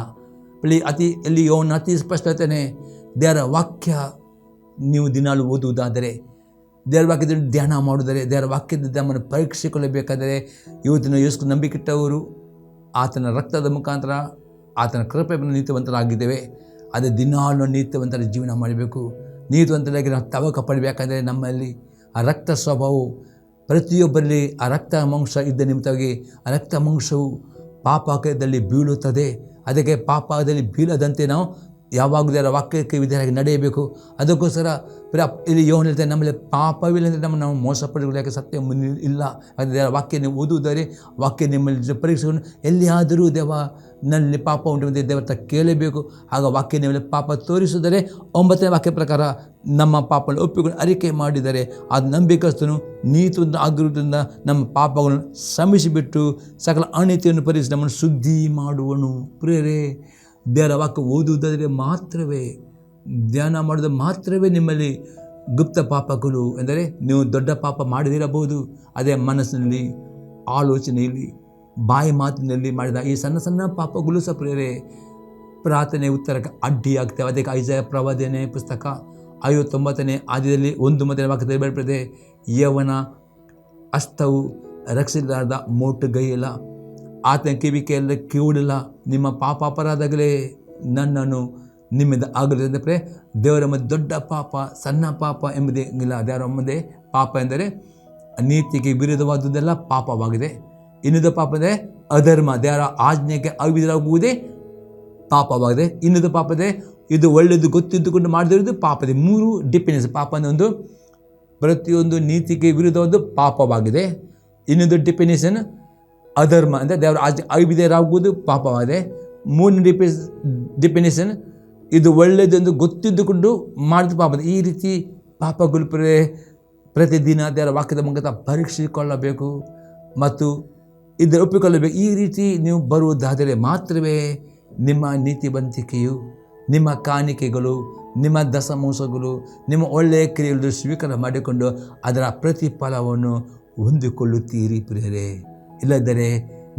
ಇಲ್ಲಿ ಯೋಹನ ಅತಿ ಸ್ಪಷ್ಟತೆಯೇ ದೇವರ ವಾಕ್ಯ ನೀವು ದಿನಾಲು ಓದುವುದಾದರೆ, ದೇವರ ವಾಕ್ಯದಲ್ಲಿ ಧ್ಯಾನ ಮಾಡುವುದರೆ, ದೇವರ ವಾಕ್ಯದ ನಮ್ಮನ್ನು ಪರೀಕ್ಷಿಸಿಕೊಳ್ಳಬೇಕಾದರೆ, ಇವತ್ತಿನ ಯೇಸು ನಂಬಿಕೆಟ್ಟವರು ಆತನ ರಕ್ತದ ಮುಖಾಂತರ ಆತನ ಕೃಪೆಯನ್ನು ನೀತಿವಂತರಾಗಿದ್ದೇವೆ. ಅದೇ ದಿನಾಲು ನೀತಿವಂತರ ಜೀವನ ಮಾಡಬೇಕು. ನೀತಿವಂತರಾಗಿ ನಾವು ತವಕ ಪಡಬೇಕಾದ್ರೆ ನಮ್ಮಲ್ಲಿ ಆ ರಕ್ತ ಸ್ವಭಾವವು ಪ್ರತಿಯೊಬ್ಬರಲ್ಲಿ ಆ ರಕ್ತ ಮಾಂಸ ಇದ್ದ ನಿಮಿತ್ತವಾಗಿ ಆ ರಕ್ತ ಮಾಂಸವು ಪಾಪದಲ್ಲಿ ಬೀಳುತ್ತದೆ. ಅದಕ್ಕೆ ಪಾಪದಲ್ಲಿ ಬೀಳದಂತೆ ನಾವು ಯಾವಾಗಲೂ ಅದರ ವಾಕ್ಯಕ್ಕೆ ವಿಧೇಯರಾಗಿ ನಡೆಯಬೇಕು. ಅದಕ್ಕೋಸ್ಕರ ಇಲ್ಲಿ ಯೋಹನ ಹೇಳ್ತಾರೆ, ನಮ್ಮಲ್ಲಿ ಪಾಪವಿಲ್ಲ ಅಂದರೆ ನಾವು ಮೋಸ ಪಡೆದುಕೊಳ್ಳೋಕೆ ಸತ್ಯ ಇಲ್ಲ. ಅದರ ವಾಕ್ಯ ನೀವು ಓದುವುದರೆ ವಾಕ್ಯ ನಿಮ್ಮಲ್ಲಿ ಪರೀಕ್ಷೆಯನ್ನು ಎಲ್ಲಿಯಾದರೂ ನಲ್ಲಿ ಪಾಪ ಉಂಟು ದೇವರ ಕೇಳಬೇಕು. ಆಗ ವಾಕ್ಯ ನಿಮ್ಮಲ್ಲಿ ಪಾಪ ತೋರಿಸಿದರೆ 9ನೇ ವಾಕ್ಯ ಪ್ರಕಾರ ನಮ್ಮ ಪಾಪಗಳನ್ನು ಒಪ್ಪಿಕೊಂಡು ಅರಿಕೆ ಮಾಡಿದರೆ ಅದು ನಂಬಿಕಸ್ತನು ನೀತಿಯಿಂದ ಆಗಿರುವುದರಿಂದ ನಮ್ಮ ಪಾಪಗಳನ್ನು ಶ್ರಮಿಸಿಬಿಟ್ಟು ಸಕಲ ಅನೀತಿಯನ್ನು ಪರಿಹರಿಸಿ ನಮ್ಮನ್ನು ಶುದ್ಧಿ ಮಾಡುವನು. ಪ್ರಿಯರೇ, ದೇವರ ವಾಕ್ಯ ಓದುವುದಾದರೆ ಮಾತ್ರವೇ, ಧ್ಯಾನ ಮಾಡೋದು ಮಾತ್ರವೇ ನಿಮ್ಮಲ್ಲಿ ಗುಪ್ತ ಪಾಪಗಳು ಎಂದರೆ ನೀವು ದೊಡ್ಡ ಪಾಪ ಮಾಡದಿರಬಹುದು. ಅದೇ ಮನಸ್ಸಿನಲ್ಲಿ, ಆಲೋಚನೆಯಲ್ಲಿ, ಬಾಯಿ ಮಾತಿನಲ್ಲಿ ಮಾಡಿದ ಈ ಸಣ್ಣ ಸಣ್ಣ ಪಾಪಗಳು ಸಹ ಪ್ರಿಯರೇ ಪ್ರಾರ್ಥನೆ ಉತ್ತರಕ್ಕೆ ಅಡ್ಡಿಯಾಗ್ತವೆ. ಅದಕ್ಕೆ ಐಸಾಯ ಪ್ರವಾದನೆ ಪುಸ್ತಕ 59ನೇ ಆದಿಯಲ್ಲಿ 1 ಮತ್ತು ವಾಕ್ಯದಲ್ಲಿ ಬರೆದಿದೆ, ಯವನ ಹಸ್ತವು ರಕ್ಷಿಸಲಾರದ ಮೋಟುಗೈಯಿಲ್ಲ, ಆತನ ಕಿವಿಕೆಲ್ಲ ಕಿವುಡಿಲ್ಲ. ನಿಮ್ಮ ಪಾಪ ಅಪರಾಧಗಳೇ ನನ್ನನ್ನು ನಿಮ್ಮಿಂದ ಆಗಲಿದೆ. ಅಂದರೆ ದೇವರ ಮುಂದೆ ದೊಡ್ಡ ಪಾಪ ಸಣ್ಣ ಪಾಪ ಎಂಬುದೇ ಇಲ್ಲ. ದೇವರ ಮುಂದೆ ಪಾಪ ಎಂದರೆ ನೀತಿಗೆ ವಿರುದ್ಧವಾದುದೆಲ್ಲ ಪಾಪವಾಗಿದೆ. ಇನ್ನೊಂದು ಪಾಪ ಅಂದರೆ ಅಧರ್ಮ, ದೇವರ ಆಜ್ಞೆಗೆ ಅವಿಧೇಯರಾಗುವುದೇ ಪಾಪವಾಗಿದೆ. ಇನ್ನೊಂದು ಪಾಪ ಇದೆ ಇದು ಒಳ್ಳೆಯದು ಗೊತ್ತಿದ್ದುಕೊಂಡು ಮಾಡದಿರುವುದು ಪಾಪದೆ. 3 ಡಿಪೆಂಡೆನ್ಸ್. ಪಾಪ ಅಂದರೆ ಒಂದು ಪ್ರತಿಯೊಂದು ನೀತಿಗೆ ವಿರುದ್ಧವಾದ ಪಾಪವಾಗಿದೆ. ಇನ್ನೊಂದು ಡಿಪೆಂಡೆನ್ಸನ್ ಅಧರ್ಮ ಅಂದರೆ ದೇವರ ಆಜ್ಞೆ ಅವಿಧೇಯರಾಗುವುದು ಪಾಪವಾಗಿದೆ. 3ನೇ ಡಿಪೆಂಡೆನ್ಸನ್ ಇದು ಒಳ್ಳೆಯದೆಂದು ಗೊತ್ತಿದ್ದುಕೊಂಡು ಮಾಡಿದ ಪಾಪ. ಈ ರೀತಿ ಪಾಪಗಳು ಪ್ರತಿದಿನ ದೇವರ ವಾಕ್ಯದ ಮುಖಾಂತರ ಪರೀಕ್ಷಿಸಿಕೊಳ್ಳಬೇಕು ಮತ್ತು ಇದನ್ನು ಒಪ್ಪಿಕೊಳ್ಳಬೇಕು. ಈ ರೀತಿ ನೀವು ಬರುವುದಾದರೆ ಮಾತ್ರವೇ ನಿಮ್ಮ ನೀತಿವಂತಿಕೆಯು, ನಿಮ್ಮ ಕಾಣಿಕೆಗಳು, ನಿಮ್ಮ ದಶಮಾಂಶಗಳು, ನಿಮ್ಮ ಒಳ್ಳೆಯ ಕ್ರಿಯೆಗಳು ಸ್ವೀಕಾರ ಮಾಡಿಕೊಂಡು ಅದರ ಪ್ರತಿಫಲವನ್ನು ಹೊಂದಿಕೊಳ್ಳುತ್ತೀರಿ ಪ್ರಿಯರೇ. ಇಲ್ಲದರೆ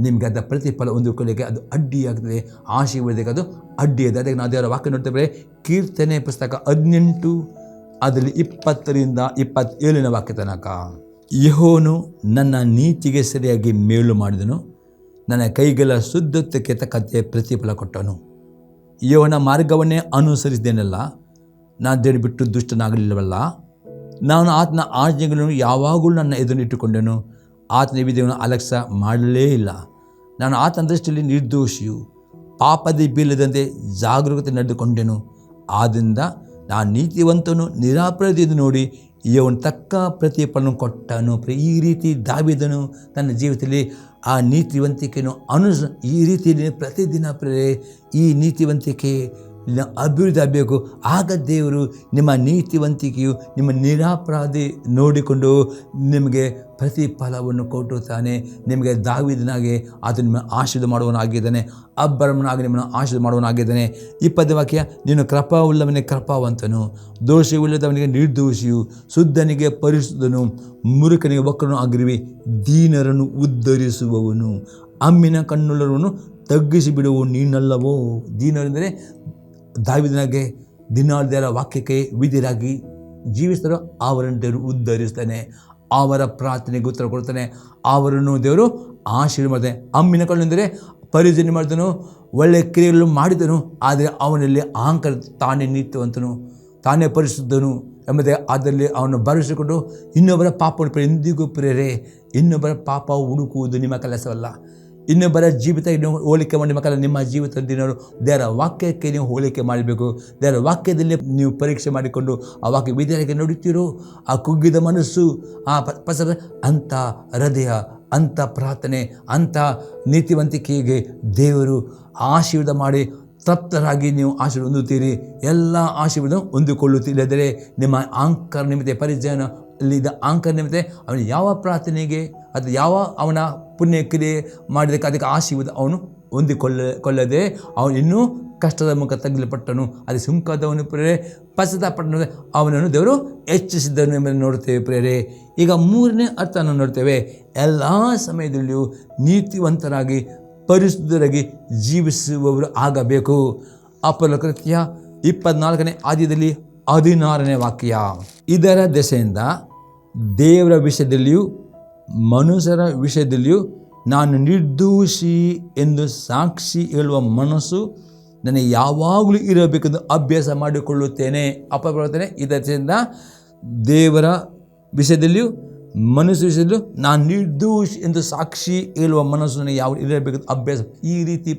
ನಿಮಗೆ ಅದರ ಪ್ರತಿಫಲ ಹೊಂದಿಕೊಳ್ಳಲಿಕ್ಕೆ ಅದು ಅಡ್ಡಿಯಾಗ್ತದೆ, ಆಶೀರ್ವಾದಕ್ಕೆ ಅದು ಅಡ್ಡಿಯಾಗಿದೆ. ಅದಕ್ಕೆ ನಾವು ದೇವರ ವಾಕ್ಯ ನೋಡ್ತೇವೆ. ಕೀರ್ತನೆ ಪುಸ್ತಕ 18 ಅದರಲ್ಲಿ 20ರಿಂದ 27ನೇ ವಾಕ್ಯ ತನಕ. ಯೆಹೋವನು ನನ್ನ ನೀತಿಗೆ ಸರಿಯಾಗಿ ಮೇಲು ಮಾಡಿದನು, ನನ್ನ ಕೈಗಳ ಶುದ್ಧತ್ವಕ್ಕೆ ತಕ್ಕಂತೆ ಪ್ರತಿಫಲ ಕೊಟ್ಟನು. ಯೆಹೋವನ ಮಾರ್ಗವನ್ನೇ ಅನುಸರಿಸಿದ್ದೇನಲ್ಲ, ನಾನು ದೇವರು ಬಿಟ್ಟು ದುಷ್ಟನಾಗಲಿಲ್ಲವಲ್ಲ. ನಾನು ಆತನ ಆಜ್ಞೆಗಳನ್ನು ಯಾವಾಗಲೂ ನನ್ನ ಎದುರಿಟ್ಟುಕೊಂಡೆನು, ಆತನ ವಿಧಿಯನ್ನು ಅಲಕ್ಷ್ಯ ಮಾಡಲೇ ಇಲ್ಲ. ನಾನು ಆತನ ದೃಷ್ಟಿಯಲ್ಲಿ ನಿರ್ದೋಷಿಯು, ಪಾಪದ ಬೀಳದಂತೆ ಜಾಗರೂಕತೆ ನಡೆದುಕೊಂಡೆನು. ಆದ್ದರಿಂದ ನಾನು ನೀತಿವಂತನು ನಿರಾಪರಾಧಿಯನ್ನು ನೋಡಿ ಇವನು ತಕ್ಕ ಪ್ರತಿಫಲನ ಕೊಟ್ಟನು. ಈ ರೀತಿ ದಾವೀದನು ತನ್ನ ಜೀವಿತದಲ್ಲಿ ಆ ನೀತಿವಂತಿಕೆಯನ್ನು ಈ ರೀತಿಯಲ್ಲಿ ಪ್ರತಿದಿನ ಈ ನೀತಿವಂತಿಕೆ ಅಭಿವೃದ್ಧಿ ಆಗಬೇಕು. ಆಗ ದೇವರು ನಿಮ್ಮ ನೀತಿವಂತಿಕೆಯು ನಿಮ್ಮ ನಿರಾಪರಾಧಿ ನೋಡಿಕೊಂಡು ನಿಮಗೆ ಪ್ರತಿಫಲವನ್ನು ಕೊಟ್ಟುತ್ತಾನೆ. ನಿಮಗೆ ದಾವೀದನಾಗಿ ಆತ ನಿಮ್ಮ ಆಶೀರ್ವಾದ ಮಾಡುವನಾಗಿದ್ದಾನೆ, ಅಬ್ರಹಾಮನಾಗಿ ನಿಮ್ಮನ್ನು ಆಶೀರ್ವಾದ ಮಾಡುವನಾಗಿದ್ದಾನೆ. 20ನೇ ವಾಕ್ಯ, ನೀನು ಕೃಪಾವುಳ್ಳವನಿಗೆ ಕೃಪಾವಂತನು, ದೋಷವಿಲ್ಲದವನಿಗೆ ನಿರ್ದೋಷಿಯು, ಶುದ್ಧನಿಗೆ ಪರಿಶುದ್ಧನು, ಮುರುಕನಿಗೆ ವಕ್ರನು ಆಗಿರುವೆ, ದೀನರನ್ನು ಉದ್ಧರಿಸುವವನು, ಅಮ್ಮಿನ ಕಣ್ಣುಳ್ಳವನು ತಗ್ಗಿಸಿ ಬಿಡುವವು ನೀನಲ್ಲವೋ. ದೀನರೆಂದರೆ ದಾವೀದನಿಗೆ ದಿನಾಲು ದೇವರ ವಾಕ್ಯಕ್ಕೆ ವಿಧಿರಾಗಿ ಜೀವಿಸ್ತಾರೋ ಅವರನ್ನು ದೇವರು ಉದ್ಧರಿಸ್ತಾನೆ, ಅವರ ಪ್ರಾರ್ಥನೆಗೆ ಉತ್ತರ ಕೊಡ್ತಾನೆ, ಅವರನ್ನು ದೇವರು ಆಶೀರ್ವಾದ ಮಾಡ್ತಾನೆ. ಅಮ್ಮಿನ ಕಣ್ಣು ಎಂದರೆ ಪರಿಜನೆ ಮಾಡಿದನು, ಒಳ್ಳೆಯ ಕ್ರಿಯೆಗಳು ಮಾಡಿದನು. ಆದರೆ ಅವನಲ್ಲಿ ಅಹಂಕಾರ, ತಾನೇ ನೀತಿವಂತನು, ತಾನೇ ಪರಿಶುದ್ಧನು ಎಂಬುದೇ ಅದರಲ್ಲಿ ಅವನು ಭರಿಸಿಕೊಂಡು ಇನ್ನೊಬ್ಬರ ಪಾಪವನ್ನು ಎಂದಿಗೂ ಪ್ರೇರೆ, ಇನ್ನೊಬ್ಬರ ಪಾಪ ಹುಡುಕುವುದು ನಿಮ್ಮ ಕೆಲಸವಲ್ಲ. ಇನ್ನೊಬ್ಬರ ಜೀವಿತ ಹೋಲಿಕೆ ಮಾಡಿ ನಿಮ್ಮ ನಿಮ್ಮ ಜೀವಿತ ದಿನಗಳು ದೇವರ ವಾಕ್ಯಕ್ಕೆ ನೀವು ಹೋಲಿಕೆ ಮಾಡಬೇಕು. ದೇವರ ವಾಕ್ಯದಲ್ಲಿ ನೀವು ಪರೀಕ್ಷೆ ಮಾಡಿಕೊಂಡು ಆ ವಾಕ್ಯ ವಿಧಾನಕ್ಕೆ ನೋಡುತ್ತೀರೋ, ಆ ಕುಗ್ಗಿದ ಮನಸ್ಸು, ಆ ಪಸರ ಅಂಥ ಹೃದಯ, ಅಂಥ ಪ್ರಾರ್ಥನೆ, ಅಂಥ ನೀತಿವಂತಿಕೆಗೆ ದೇವರು ಆಶೀರ್ವಾದ ಮಾಡಿ ತೃಪ್ತರಾಗಿ ನೀವು ಆಶೀರ್ವಾದ ಹೊಂದುತ್ತೀರಿ. ಎಲ್ಲ ಆಶೀರ್ವಾದ ಹೊಂದಿಕೊಳ್ಳುತ್ತಿಲ್ಲದರೆ ನಿಮ್ಮ ಅಹಂಕಾರ ನಿಮಿತ್ತ, ಪರಿಚಯನ ಅಲ್ಲಿದ್ದ ಅಹಂಕಾರ ನಿಮಿತ್ತ ಅವನು ಯಾವ ಪ್ರಾರ್ಥನೆಗೆ ಅದು ಯಾವ ಅವನ ಪುಣ್ಯ ಕ್ರಿಯೆ ಮಾಡಿದಕ್ಕೆ ಅದಕ್ಕೆ ಆಶೀರ್ವಾದ ಅವನು ಹೊಂದಿಕೊಳ್ಳದೆ ಅವನು ಇನ್ನೂ ಕಷ್ಟದ ಮುಖ ತಗ್ಗಲ್ಪಟ್ಟನು. ಅದು ಸುಂಕದವನು ಪ್ರೇರೆ ಪಶ್ಚಾತ್ತಾಪಟ್ಟನು, ಅವನನ್ನು ದೇವರು ಹೆಚ್ಚಿಸಿದ್ದನು ಎಂಬುದನ್ನು ನೋಡುತ್ತೇವೆ ಪ್ರೇರೆ. ಈಗ ಮೂರನೇ ಅರ್ಥವನ್ನು ನೋಡ್ತೇವೆ. ಎಲ್ಲ ಸಮಯದಲ್ಲಿಯೂ ನೀತಿವಂತರಾಗಿ ಪರಿಶುದ್ಧರಾಗಿ ಜೀವಿಸುವವರು ಆಗಬೇಕು. ಅಪೊಸ್ತಲರ ಕೃತ್ಯ 24ನೇ ಅಧ್ಯಾಯದಲ್ಲಿ 16ನೇ ವಾಕ್ಯ. ಇದರ ದೆಸೆಯಿಂದ ದೇವರ ವಿಷಯದಲ್ಲಿಯೂ ಮನುಷ್ಯರ ವಿಷಯದಲ್ಲಿಯೂ ನಾನು ನಿರ್ದೋಷಿ ಎಂದು ಸಾಕ್ಷಿ ಹೇಳುವ ಮನಸ್ಸು ನನಗೆ ಯಾವಾಗಲೂ ಇರಬೇಕೆಂದು ಅಭ್ಯಾಸ ಮಾಡಿಕೊಳ್ಳುತ್ತೇನೆ. ಅಪಪ್ರವರ್ತನೆ. ಇದರಿಂದ ದೇವರ ವಿಷಯದಲ್ಲಿಯೂ ಮನಸ್ಸು ವಿಷಯದಲ್ಲೂ ನಾನು ನಿರ್ದೋಷಿ ಎಂದು ಸಾಕ್ಷಿ ಹೇಳುವ ಮನಸ್ಸು ನನಗೆ ಯಾವ ಇರಬೇಕೆಂದು ಅಭ್ಯಾಸ. ಈ ರೀತಿ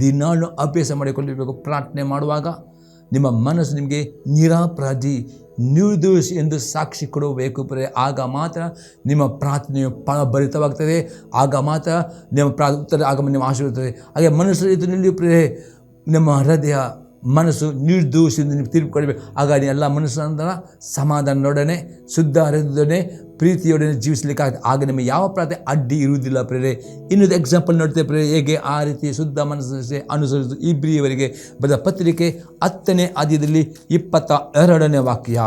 ದಿನಾಲು ಅಭ್ಯಾಸ ಮಾಡಿಕೊಳ್ಳಬೇಕು. ಪ್ರಾರ್ಥನೆ ಮಾಡುವಾಗ ನಿಮ್ಮ ಮನಸ್ಸು ನಿಮಗೆ ನಿರಪರಾಧಿ, ನಿರ್ದೋಷಿ ಎಂದು ಸಾಕ್ಷಿ ಕೊಡಬೇಕು ಆಗ ಮಾತ್ರ ನಿಮ್ಮ ಪ್ರಾರ್ಥನೆಯು ಫಲಭರಿತವಾಗ್ತದೆ. ಆಗ ಮಾತ್ರ ನಿಮ್ಮ ಉತ್ತರ ಆಗ ನಿಮ್ಮ ಆಶೀರ್ವಾದ. ಹಾಗೆ ಮನಸ್ಸು ಇದರಲ್ಲಿ ನಮ್ಮ ಹೃದಯ ಮನಸ್ಸು ನಿರ್ದೋಷಿಯಿಂದ ನೀವು ತೀರ್ಪು ಕೊಡಬೇಕು. ಆಗ ಎಲ್ಲ ಮನಸ್ಸಂತರ ಸಮಾಧಾನದೊಡನೆ, ಶುದ್ಧ ಹೃದಯದೊಡನೆ, ಪ್ರೀತಿಯೊಡನೆ ಜೀವಿಸಲಿಕ್ಕಾಗುತ್ತೆ. ಆಗ ನಿಮಗೆ ಯಾವ ಪ್ರಾರ್ಥನೆ ಅಡ್ಡಿ ಇರುವುದಿಲ್ಲ ಪ್ರೇರೆ. ಇನ್ನೊಂದು ಎಕ್ಸಾಂಪಲ್ ನೋಡ್ತೇವೆ ಪ್ರೇರೆ, ಹೇಗೆ ಆ ರೀತಿ ಶುದ್ಧ ಮನಸ್ಸು ಅನುಸರಿಸಿ ಇಬ್ರಿಯವರಿಗೆ ಬರೆದ ಪತ್ರಿಕೆ 10ನೇ ಅಧ್ಯಾಯದಲ್ಲಿ 22ನೇ ವಾಕ್ಯ.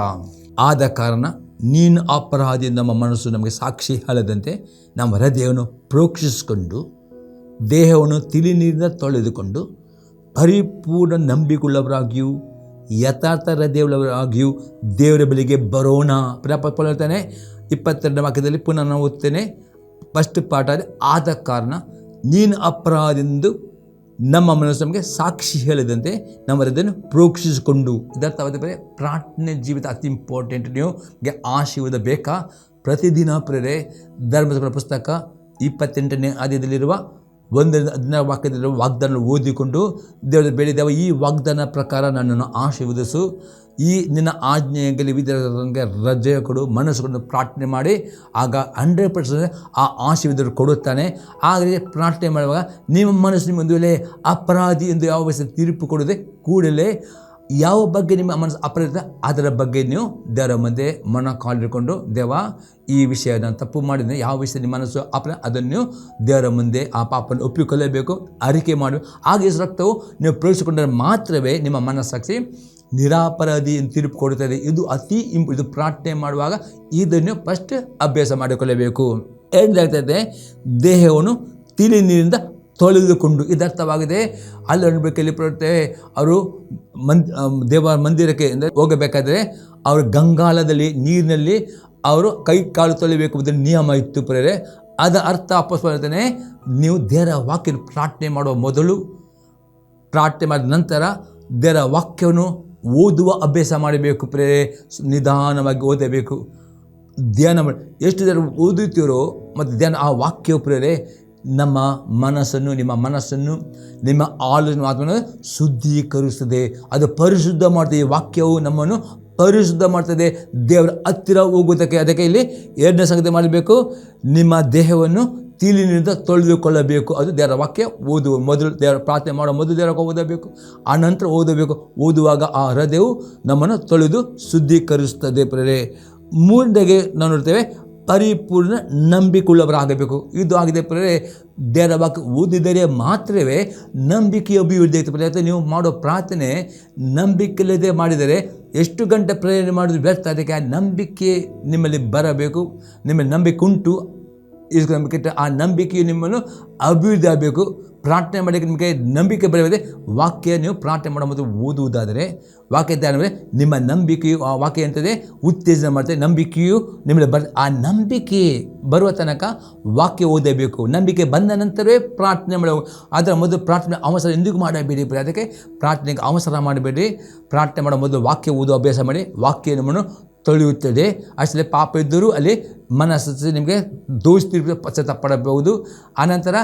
ಆದ ಕಾರಣ ನೀನು ಅಪರಾಧಿ, ನಮ್ಮ ಮನಸ್ಸು ನಮಗೆ ಸಾಕ್ಷಿ ಹೇಳದಂತೆ ನಮ್ಮ ಹೃದಯವನ್ನು ಪ್ರೋಕ್ಷಿಸಿಕೊಂಡು ದೇಹವನ್ನು ತಿಳಿ ನೀರಿನಿಂದ ತೊಳೆದುಕೊಂಡು ಪರಿಪೂರ್ಣ ನಂಬಿಕೊಳ್ಳವರಾಗಿಯೂ ಯಥಾರ್ಥ ಹೃದಯವುಳ್ಳವರಾಗಿಯೂ ದೇವರ ಬಳಿಗೆ ಬರೋಣ. ಹೇಳ್ತಾನೆ 22ನೇ ವಾಕ್ಯದಲ್ಲಿ ಪುನಃ ನಾವು ಓದ್ತೇನೆ. ಫಸ್ಟ್ ಪಾಠ. ಆದ ಕಾರಣ ನೀನು ಅಪರಾಧೆಂದು ನಮ್ಮ ಮನಸ್ಸು ನಮಗೆ ಸಾಕ್ಷಿ ಹೇಳಿದಂತೆ ನಮ್ಮ ಹೃದಯವನ್ನು ಪ್ರೋಕ್ಷಿಸಿಕೊಂಡು. ಇದರ್ಥವಾದ ಬೇರೆ ಪ್ರಾರ್ಥನೆ ಜೀವಿತ ಅತಿ ಇಂಪಾರ್ಟೆಂಟ್. ನೀವು ಆಶೀರ್ವಾದ ಬೇಕಾ? ಪ್ರತಿದಿನ ಪ್ರೇರೆ ಧರ್ಮಸಭಾ ಪುಸ್ತಕ 28ನೇ ಅಧ್ಯಾಯದಲ್ಲಿರುವ 1-16 ವಾಕ್ಯದಲ್ಲಿರುವ ವಾಗ್ದಾನ ಓದಿಕೊಂಡು ದೇವರ ಬೇಡಿದವ ಈ ವಾಗ್ದಾನ ಪ್ರಕಾರ ನನ್ನನ್ನು ಆಶೀರ್ವದಿಸು, ಈ ನಿನ್ನ ಆಜ್ಞೆಯಲ್ಲಿ ವಿದ್ಯಾರ್ಥಿಗಳಿಗೆ ರಜೆ ಕೊಡು, ಮನಸ್ಸುಗಳನ್ನು ಪ್ರಾರ್ಥನೆ ಮಾಡಿ ಆಗ 100% ಆ ಆಶೀರ್ವಾದ ಕೊಡುತ್ತಾನೆ. ಹಾಗಾಗಿ ಪ್ರಾರ್ಥನೆ ಮಾಡುವಾಗ ನಿಮ್ಮ ಮನಸ್ಸು ನಿಮ್ಮ ಒಂದು ವೇಳೆ ಅಪರಾಧಿ ಎಂದು ಯಾವ ವಯಸ್ಸು ತೀರ್ಪು ಕೊಡದೆ ಕೂಡಲೇ ಯಾವ ಬಗ್ಗೆ ನಿಮ್ಮ ಮನಸ್ಸು ಅಪರಾಧ ಅದರ ಬಗ್ಗೆ ನೀವು ದೇವರ ಮಧ್ಯೆ ಮನ ಕಾಲಿಟ್ಕೊಂಡು, ದೇವ ಈ ವಿಷಯ ನಾನು ತಪ್ಪು ಮಾಡಿದರೆ, ಯಾವ ವಿಷಯ ನಿಮ್ಮ ಮನಸ್ಸು ಅಪರಾಧ ಅದನ್ನು ದೇವರ ಮುಂದೆ ಆ ಪಾಪವನ್ನು ಒಪ್ಪಿಕೊಳ್ಳಬೇಕು, ಅರಿಕೆ ಮಾಡಿ. ಹಾಗೆ ರಕ್ತವು ನೀವು ಪ್ರವೇಶಿಸಿಕೊಂಡರೆ ಮಾತ್ರವೇ ನಿಮ್ಮ ಮನಸ್ಸಾಕ್ಷಿ ನಿರಾಪರಾಧಿ ಎಂದು ತೀರ್ಪು ಕೊಡುತ್ತದೆ. ಇದು ಅತಿ ಇದು ಪ್ರಾರ್ಥನೆ ಮಾಡುವಾಗ ಇದನ್ನು ಫಸ್ಟ್ ಅಭ್ಯಾಸ ಮಾಡಿಕೊಳ್ಳಬೇಕು. ಏನಾಗ್ತದೆ? ದೇಹವನ್ನು ತಿಳಿ ನೀರಿಂದ ತೊಳೆದುಕೊಂಡು. ಇದರ್ಥವಾಗಿದೆ. ಅಲ್ಲಿ ಅನ್ಬೇಕಲ್ಲಿ ಬರುತ್ತೇವೆ, ಅವರು ದೇವರ ಮಂದಿರಕ್ಕೆ ಅಂದರೆ ಹೋಗಬೇಕಾದ್ರೆ ಅವರು ಗಂಗಾಳದಲ್ಲಿ ನೀರಿನಲ್ಲಿ ಅವರು ಕೈ ಕಾಲು ತೊಳಿಬೇಕು ಅಂತ ನಿಯಮ ಇತ್ತು ಪ್ರೇರೆ. ಅದರ ಅರ್ಥ ಅಪಸ್ವರತನೆ, ನೀವು ದೇವರ ವಾಕ್ಯ ಪ್ರಾರ್ಥನೆ ಮಾಡುವ ಮೊದಲು, ಪ್ರಾರ್ಥನೆ ಮಾಡಿದ ನಂತರ ದೇವರ ವಾಕ್ಯವನ್ನು ಓದುವ ಅಭ್ಯಾಸ ಮಾಡಬೇಕು ಪ್ರೇರೆ. ನಿಧಾನವಾಗಿ ಓದಬೇಕು, ಧ್ಯಾನ ಮಾಡಿ. ಎಷ್ಟು ಜನ ಓದುತ್ತೀರೋ ಮತ್ತು ಧ್ಯಾನ ಆ ವಾಕ್ಯ ಪ್ರೇರೆ ನಮ್ಮ ಮನಸ್ಸನ್ನು, ನಿಮ್ಮ ಮನಸ್ಸನ್ನು, ನಿಮ್ಮ ಆಲೋಚನೆ ಆತ್ಮನ ಶುದ್ಧೀಕರಿಸ್ತದೆ. ಅದು ಪರಿಶುದ್ಧ ಮಾಡ್ತದೆ. ಈ ವಾಕ್ಯವು ನಮ್ಮನ್ನು ಪರಿಶುದ್ಧ ಮಾಡ್ತದೆ, ದೇವರ ಹತ್ತಿರ ಹೋಗುವುದಕ್ಕೆ. ಅದಕ್ಕೆ ಇಲ್ಲಿ 2ನೇ ಸಂಗತಿ ಮಾಡಬೇಕು, ನಿಮ್ಮ ದೇಹವನ್ನು ತಿಳಿನಿಂದ ತೊಳೆದುಕೊಳ್ಳಬೇಕು. ಅದು ದೇವರ ವಾಕ್ಯ ಓದುವ ಮೊದಲು, ದೇವರ ಪ್ರಾರ್ಥನೆ ಮಾಡೋ ಮೊದಲು ದೇವರ ಓದಬೇಕು, ಆ ನಂತರ ಓದಬೇಕು. ಓದುವಾಗ ಆ ಹೃದಯವು ನಮ್ಮನ್ನು ತೊಳೆದು ಶುದ್ಧೀಕರಿಸ್ತದೆ ಪ್ರೇರೆ. 3ನೇಗೆ ನಾವು ನೋಡ್ತೇವೆ, ಪರಿಪೂರ್ಣ ನಂಬಿಕೊಳ್ಳವರಾಗಬೇಕು. ಇದು ಆಗಿದೆ ಪ್ರೇರೆ. ದೇವರ ವಾಕ್ಯ ಓದಿದರೆ ಮಾತ್ರವೇ ನಂಬಿಕೆಯ ಅಭಿವೃದ್ಧಿ ಆಯಿತು ಪ್ರೇರೆ. ನೀವು ಮಾಡೋ ಪ್ರಾರ್ಥನೆ ನಂಬಿಕೆಯಿಲ್ಲದೆ ಮಾಡಿದರೆ ಎಷ್ಟು ಗಂಟೆ ಪ್ರೇರಣೆ ಮಾಡಿದ್ರು ವ್ಯರ್ಥ. ಅದಕ್ಕೆ ಆ ನಂಬಿಕೆ ನಿಮ್ಮಲ್ಲಿ ಬರಬೇಕು. ನಿಮ್ಮಲ್ಲಿ ನಂಬಿಕೆ ಉಂಟು, ಆ ನಂಬಿಕೆಯು ನಿಮ್ಮನ್ನು ಅಭಿವೃದ್ಧಿ ಆಗಬೇಕು. ಪ್ರಾರ್ಥನೆ ಮಾಡಿ ನಿಮಗೆ ನಂಬಿಕೆ ಬರೆಯದೆ ವಾಕ್ಯ ನೀವು ಪ್ರಾರ್ಥನೆ ಮಾಡೋ ಮೊದಲು ಓದುವುದಾದರೆ ವಾಕ್ಯ ಧ್ಯಾನ ನಿಮ್ಮ ನಂಬಿಕೆಯು ಆ ವಾಕ್ಯ ಎಂತದೆ ಉತ್ತೇಜನ ಮಾಡ್ತದೆ. ನಂಬಿಕೆಯು ನಿಮಗೆ ಆ ನಂಬಿಕೆ ಬರುವ ತನಕ ವಾಕ್ಯ ಓದಬೇಕು. ನಂಬಿಕೆ ಬಂದ ನಂತರವೇ ಪ್ರಾರ್ಥನೆ ಮಾಡಬೇಕು. ಅದರ ಮೊದಲು ಪ್ರಾರ್ಥನೆ ಅವಸರ ಎಂದಿಗೂ ಮಾಡಬೇಡಿ. ಅದಕ್ಕೆ ಪ್ರಾರ್ಥನೆಗೆ ಅವಸರ ಮಾಡಬೇಡಿ. ಪ್ರಾರ್ಥನೆ ಮಾಡೋ ಮೊದಲು ವಾಕ್ಯ ಓದುವ ಅಭ್ಯಾಸ ಮಾಡಿ. ವಾಕ್ಯ ನಮ್ಮನ್ನು ತೊಳೆಯುತ್ತದೆ. ಅಷ್ಟೇ ಪಾಪ ಇದ್ದರೂ ಅಲ್ಲಿ ಮನಸ್ಸು ನಿಮಗೆ ದೋಷ ಪಶ್ಚಾತ್ತಾಪಡಬಹುದು. ಆನಂತರ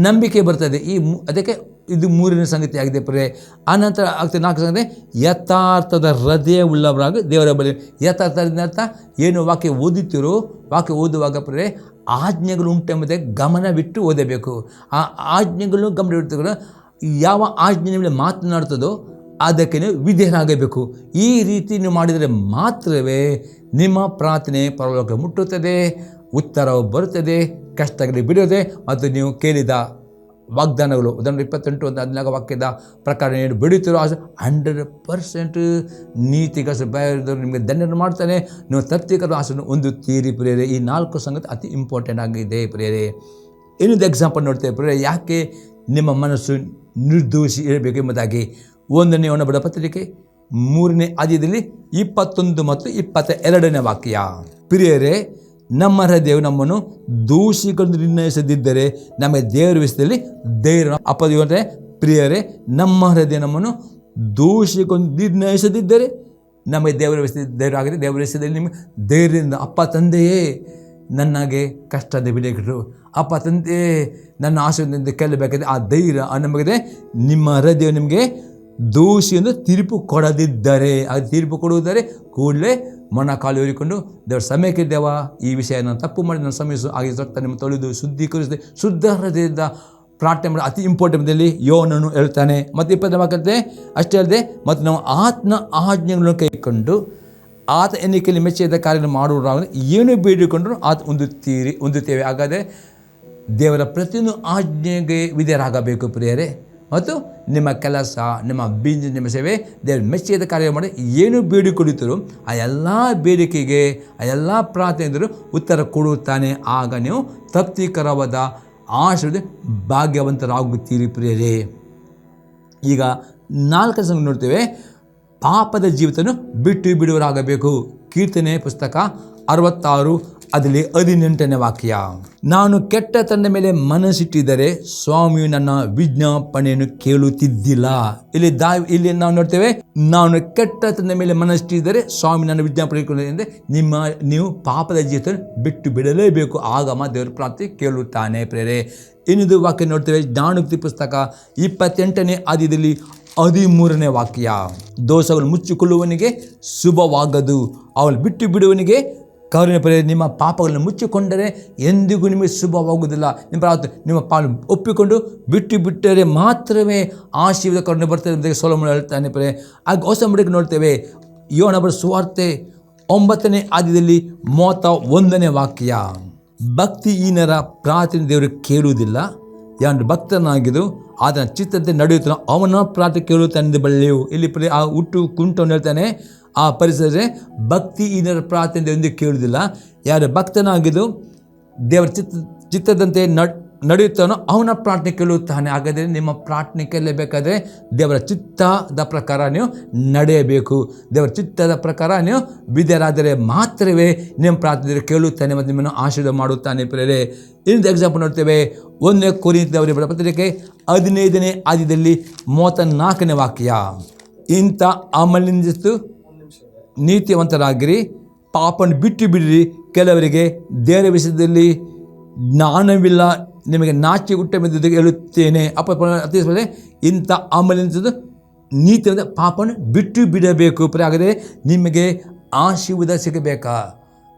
ನಂಬಿಕೆ ಬರ್ತದೆ. ಅದಕ್ಕೆ ಇದು ಮೂರನೇ ಸಂಗತಿ ಆಗಿದೆ ಪ್ರಿಯರೇ. ಆನಂತರ ಆಗ್ತದೆ 4 ಸಂಗತಿ, ಯಥಾರ್ಥದ ಹೃದಯ ಉಳ್ಳವರಾಗಿ ದೇವರ ಬಳಿ. ಯಥಾರ್ಥದ ಅರ್ಥ ಏನು? ವಾಕ್ಯ ಓದುತ್ತೀರೋ ವಾಕ್ಯ ಓದುವಾಗ ಪ್ರಿಯರೇ ಆಜ್ಞೆಗಳು ಉಂಟೆಂಬುದೇ ಗಮನವಿಟ್ಟು ಓದಬೇಕು. ಆ ಆಜ್ಞೆಗಳು ಗಮನವಿಟ್ಟು ಯಾವ ಆಜ್ಞೆ ನಿಮಗೆ ಮಾತನಾಡ್ತದೋ ಅದಕ್ಕೆ ನೀವು ವಿಧೇಯರಾಗಬೇಕು. ಈ ರೀತಿ ನೀವು ಮಾಡಿದರೆ ಮಾತ್ರವೇ ನಿಮ್ಮ ಪ್ರಾರ್ಥನೆ ಪರಲೋಕ ಮುಟ್ಟುತ್ತದೆ, ಉತ್ತರವು ಬರುತ್ತದೆ, ಕಷ್ಟಗಳಿಗೆ ಬಿಡುತ್ತದೆ ಮತ್ತು ನೀವು ಕೇಳಿದ ವಾಗ್ದಾನಗಳು ಉದಾಹರಣೆ 28:14 ವಾಕ್ಯದ ಪ್ರಕಾರ ಏನು ಬೆಳೀತಿರೋ 100% ನೀತಿಗೆ ಬಯದವರು ನಿಮಗೆ ದಂಡನೆ ಮಾಡ್ತಾನೆ. ನೀವು ತಪ್ಪಿಕರ ಆಸೆಯನ್ನು ಹೊಂದುತ್ತೀರಿ ಪ್ರಿಯರೇ. ಈ 4 ಸಂಗತಿ ಅತಿ ಇಂಪಾರ್ಟೆಂಟ್ ಆಗಿದೆ ಪ್ರಿಯರೇ. ಇನ್ನೊಂದು ಎಕ್ಸಾಂಪಲ್ ನೋಡ್ತೇವೆ ಪ್ರಿಯರೇ. ಯಾಕೆ ನಿಮ್ಮ ಮನಸ್ಸು ನಿರ್ದೋಷಿ ಇರಬೇಕು ಎಂಬುದಾಗಿ 1ನೇ ಯೋಹನ ಪತ್ರಿಕೆ 3ನೇ ಅಧ್ಯಾಯದಲ್ಲಿ 21 ಮತ್ತು 22ನೇ ವಾಕ್ಯ. ಪ್ರಿಯರೇ, ನಮ್ಮ ಹೃದಯವು ನಮ್ಮನ್ನು ದೋಷಿಗಳನ್ನು ನಿರ್ಣಯಿಸದಿದ್ದರೆ ನಮಗೆ ದೇವರ ವಿಷಯದಲ್ಲಿ ಧೈರ್ಯ ಅಪದೇವರೇ. ಪ್ರಿಯರೇ, ನಮ್ಮ ಹೃದಯ ನಮ್ಮನ್ನು ದೋಷಿಗಳನ್ನು ನಿರ್ಣಯಿಸದಿದ್ದರೆ ನಮಗೆ ದೇವರ ವಿಷಯದಲ್ಲಿ ಧೈರ್ಯ ಆಗಿದೆ. ದೇವರ ವಿಷಯದಲ್ಲಿ ನಿಮಗೆ ಧೈರ್ಯದಿಂದ ಅಪ್ಪ ತಂದೆಯೇ ನನಗೆ ಕಷ್ಟದ ಬಿಡುಗಡೆ, ಅಪ್ಪ ತಂದೆಯೇ ನನ್ನ ಆಶೀರ್ವಾದದಿಂದ ಕೇಳಬೇಕಾಗಿದೆ ಆ ಧೈರ್ಯ ನಮಗಿದೆ. ನಿಮ್ಮ ಹೃದಯ ನಿಮಗೆ ದೋಷಿಯನ್ನು ತೀರ್ಪು ಕೊಡದಿದ್ದರೆ, ಅದು ತೀರ್ಪು ಕೊಡುವುದರೆ ಕೂಡಲೇ ಮೊಣಕಾಲು ಏರಿಕೊಂಡು ದೇವರ ಸಮಯಕ್ಕೆ ದೇವ ಈ ವಿಷಯ ನಾನು ತಪ್ಪು ಮಾಡಿ ನನ್ನ ಸಮಯ ಹಾಗೆ ರಕ್ತ ನಿಮ್ಮ ತೊಳೆದು ಶುದ್ಧೀಕರಿಸಿದೆ ಶುದ್ಧ ಹೃದಯದಿಂದ ಪ್ರಾರ್ಥನೆ ಮಾಡಿ ಅತಿ ಇಂಪಾರ್ಟೆಂಟ್ದಲ್ಲಿ ಯೋನನು ಹೇಳ್ತಾನೆ. ಮತ್ತು 20ನೇ ವಾಕ್ಯತೆ ಅಷ್ಟೇ ಅಲ್ಲದೆ ಮತ್ತು ನಾವು ಆತನ ಆಜ್ಞೆಗಳನ್ನು ಕೈಕೊಂಡು ಆತ ಎನ್ನಿಕೆಯಲ್ಲಿ ಮೆಚ್ಚಿದ ಕಾರ್ಯ ಮಾಡುವ ಏನು ಬೇಡಿಕೊಂಡ್ರು ಆತ ಹೊಂದುತ್ತೇವೆ. ಹಾಗಾದರೆ ದೇವರ ಪ್ರತಿಯೊಂದು ಆಜ್ಞೆಗೆ ವಿಧೇಯರಾಗಬೇಕು ಪ್ರಿಯರೇ. ಮತ್ತು ನಿಮ್ಮ ಕೆಲಸ, ನಿಮ್ಮ ಬಿಸಿನೆಸ್, ನಿಮ್ಮ ಸೇವೆ ದೇವರು ಮೆಚ್ಚಿದ ಕಾರ್ಯ ಮಾಡಿ ಏನು ಬೇಡಿಕೊಳ್ಳುತ್ತೀರೋ ಆ ಎಲ್ಲ ಬೇಡಿಕೆಗೆ ಆ ಎಲ್ಲ ಪ್ರಾರ್ಥನೆಗಳು ಉತ್ತರ ಕೊಡುತ್ತಾನೆ. ಆಗ ನೀವು ತೃಪ್ತಿಕರವಾದ ಆಶೀರ್ವಾದ ಭಾಗ್ಯವಂತರಾಗುತ್ತೀರಿ ಪ್ರಿಯರೇ. ಈಗ 4 ಸಂಗತಿ ನೋಡ್ತೇವೆ. ಪಾಪದ ಜೀವಿತವನ್ನು ಬಿಟ್ಟು ಬಿಡುವರಾಗಬೇಕು. ಕೀರ್ತನೆ ಪುಸ್ತಕ 66 ಅದರಲ್ಲಿ 18ನೇ ವಾಕ್ಯ. ನಾನು ಕೆಟ್ಟ ತನ್ನ ಮೇಲೆ ಮನಸ್ಸಿಟ್ಟಿದ್ದರೆ ಸ್ವಾಮಿಯು ನನ್ನ ವಿಜ್ಞಾಪನೆಯನ್ನು ಕೇಳುತ್ತಿದ್ದಿಲ್ಲ. ಇಲ್ಲಿ ನಾವು ನೋಡ್ತೇವೆ, ನಾನು ಕೆಟ್ಟ ತನ್ನ ಮೇಲೆ ಮನಸ್ಸಿಟ್ಟಿದ್ದರೆ ಸ್ವಾಮಿ ನನ್ನ ವಿಜ್ಞಾಪನೆ ಅಂದರೆ ನೀವು ಪಾಪದ ಜೀವಿತ ಬಿಟ್ಟು ಬಿಡಲೇಬೇಕು. ಆಗ ದೇವರ ಪ್ರಾರ್ಥನೆ ಕೇಳುತ್ತಾನೆ ಪ್ರೇರೆ. ಇನ್ನೊಂದು ವಾಕ್ಯ ನೋಡ್ತೇವೆ, ಜ್ಞಾನೋಕ್ತಿ ಪುಸ್ತಕ 28ನೇ ಅಧ್ಯಾಯದಲ್ಲಿ 13ನೇ ವಾಕ್ಯ. ದೋಷಗಳು ಮುಚ್ಚಿಕೊಳ್ಳುವವನಿಗೆ ಶುಭವಾಗದು, ಅವಳು ಬಿಟ್ಟು ಬಿಡುವವನಿಗೆ ಕರುಣೆ ಪಡೆಯ. ನಿಮ್ಮ ಪಾಪಗಳನ್ನು ಮುಚ್ಚಿಕೊಂಡರೆ ಎಂದಿಗೂ ನಿಮಗೆ ಶುಭವಾಗುವುದಿಲ್ಲ. ನಿಮ್ಮ ಪಾಲು ಒಪ್ಪಿಕೊಂಡು ಬಿಟ್ಟರೆ ಮಾತ್ರವೇ ಆಶೀರ್ವಾದ ಕರುಣೆ ಬರ್ತದೆ ಅಂತ ಸೊಲೊಮೋನ ಹೇಳ್ತಾನೆ ಪರೇ. ಆಗ ಹೊಸ ಮುಡಿಗೆ ನೋಡ್ತೇವೆ, ಯೋಹನ ಸುವಾರ್ತೆ 9ನೇ ಅಧ್ಯಾಯದಲ್ಲಿ 31ನೇ ವಾಕ್ಯ. ಭಕ್ತಿಹೀನರ ಪ್ರಾರ್ಥನೆ ದೇವರು ಕೇಳುವುದಿಲ್ಲ. ಯಾರು ಭಕ್ತನಾಗಿದ್ದು ಅದನ್ನ ಚಿತ್ತದಂತೆ ನಡೆಯುತ್ತಾನೋ ಅವನ ಪ್ರಾರ್ಥನೆ ಕೇಳುತ್ತಾನೆ ಬಳ್ಳಿಯು. ಇಲ್ಲಿ ಆ ಹುಟ್ಟು ಕುಂಟವನ್ನು ಹೇಳ್ತಾನೆ. ಆ ಪರಿಸರ ಭಕ್ತಿಹೀನರ ಪ್ರಾರ್ಥನೆ ಎಂದು ಕೇಳುವುದಿಲ್ಲ. ಯಾರು ಭಕ್ತನಾಗಿದ್ದು ದೇವರ ಚಿತ್ತದಂತೆ ನಡೆಯುತ್ತಾನೋ ಅವನ ಪ್ರಾರ್ಥನೆ ಕೇಳುತ್ತಾನೆ. ಹಾಗಾದರೆ ನಿಮ್ಮ ಪ್ರಾರ್ಥನೆ ಕೇಳಬೇಕಾದ್ರೆ ದೇವರ ಚಿತ್ತದ ಪ್ರಕಾರ ನೀವು ನಡೆಯಬೇಕು. ದೇವರ ಚಿತ್ತದ ಪ್ರಕಾರ ನೀವು ವಿಧೇಯರಾದರೆ ಮಾತ್ರವೇ ನಿಮ್ಮ ಪ್ರಾರ್ಥನೆ ಕೇಳುತ್ತಾನೆ ಮತ್ತು ನಿಮ್ಮನ್ನು ಆಶೀರ್ವಾದ ಮಾಡುತ್ತಾನೆ ಪ್ರೇರೆ. ಇನ್ನೊಂದು ಎಕ್ಸಾಂಪಲ್ ನೋಡ್ತೇವೆ, 1ನೇ ಕೊರಿಂಥದವರ ಪತ್ರಿಕೆ 15ನೇ ಅಧ್ಯಾಯದಲ್ಲಿ 34ನೇ ವಾಕ್ಯ. ಇಂಥ ಅಮಲಿನಿಂದ ನೀತಿವಂತರಾಗಿರಿ, ಪಾಪವನ್ನು ಬಿಟ್ಟು ಬಿಡಿರಿ. ಕೆಲವರಿಗೆ ದೇವರ ವಿಷಯದಲ್ಲಿ ಜ್ಞಾನವಿಲ್ಲ, ನಿಮಗೆ ನಾಚಿಕೆ ಹುಟ್ಟೆಂಬುದು ಹೇಳುತ್ತೇನೆ. ಅತಿಸ್ಪದೆ ಇಂಥ ಅಮಲಿನಿಂದ ನೀತಿಯಿಂದ ಪಾಪವನ್ನು ಬಿಟ್ಟು ಬಿಡಬೇಕು. ಹಾಗಾದರೆ ನಿಮಗೆ ಆಶೀರ್ವಾದ ಸಿಗಬೇಕಾ?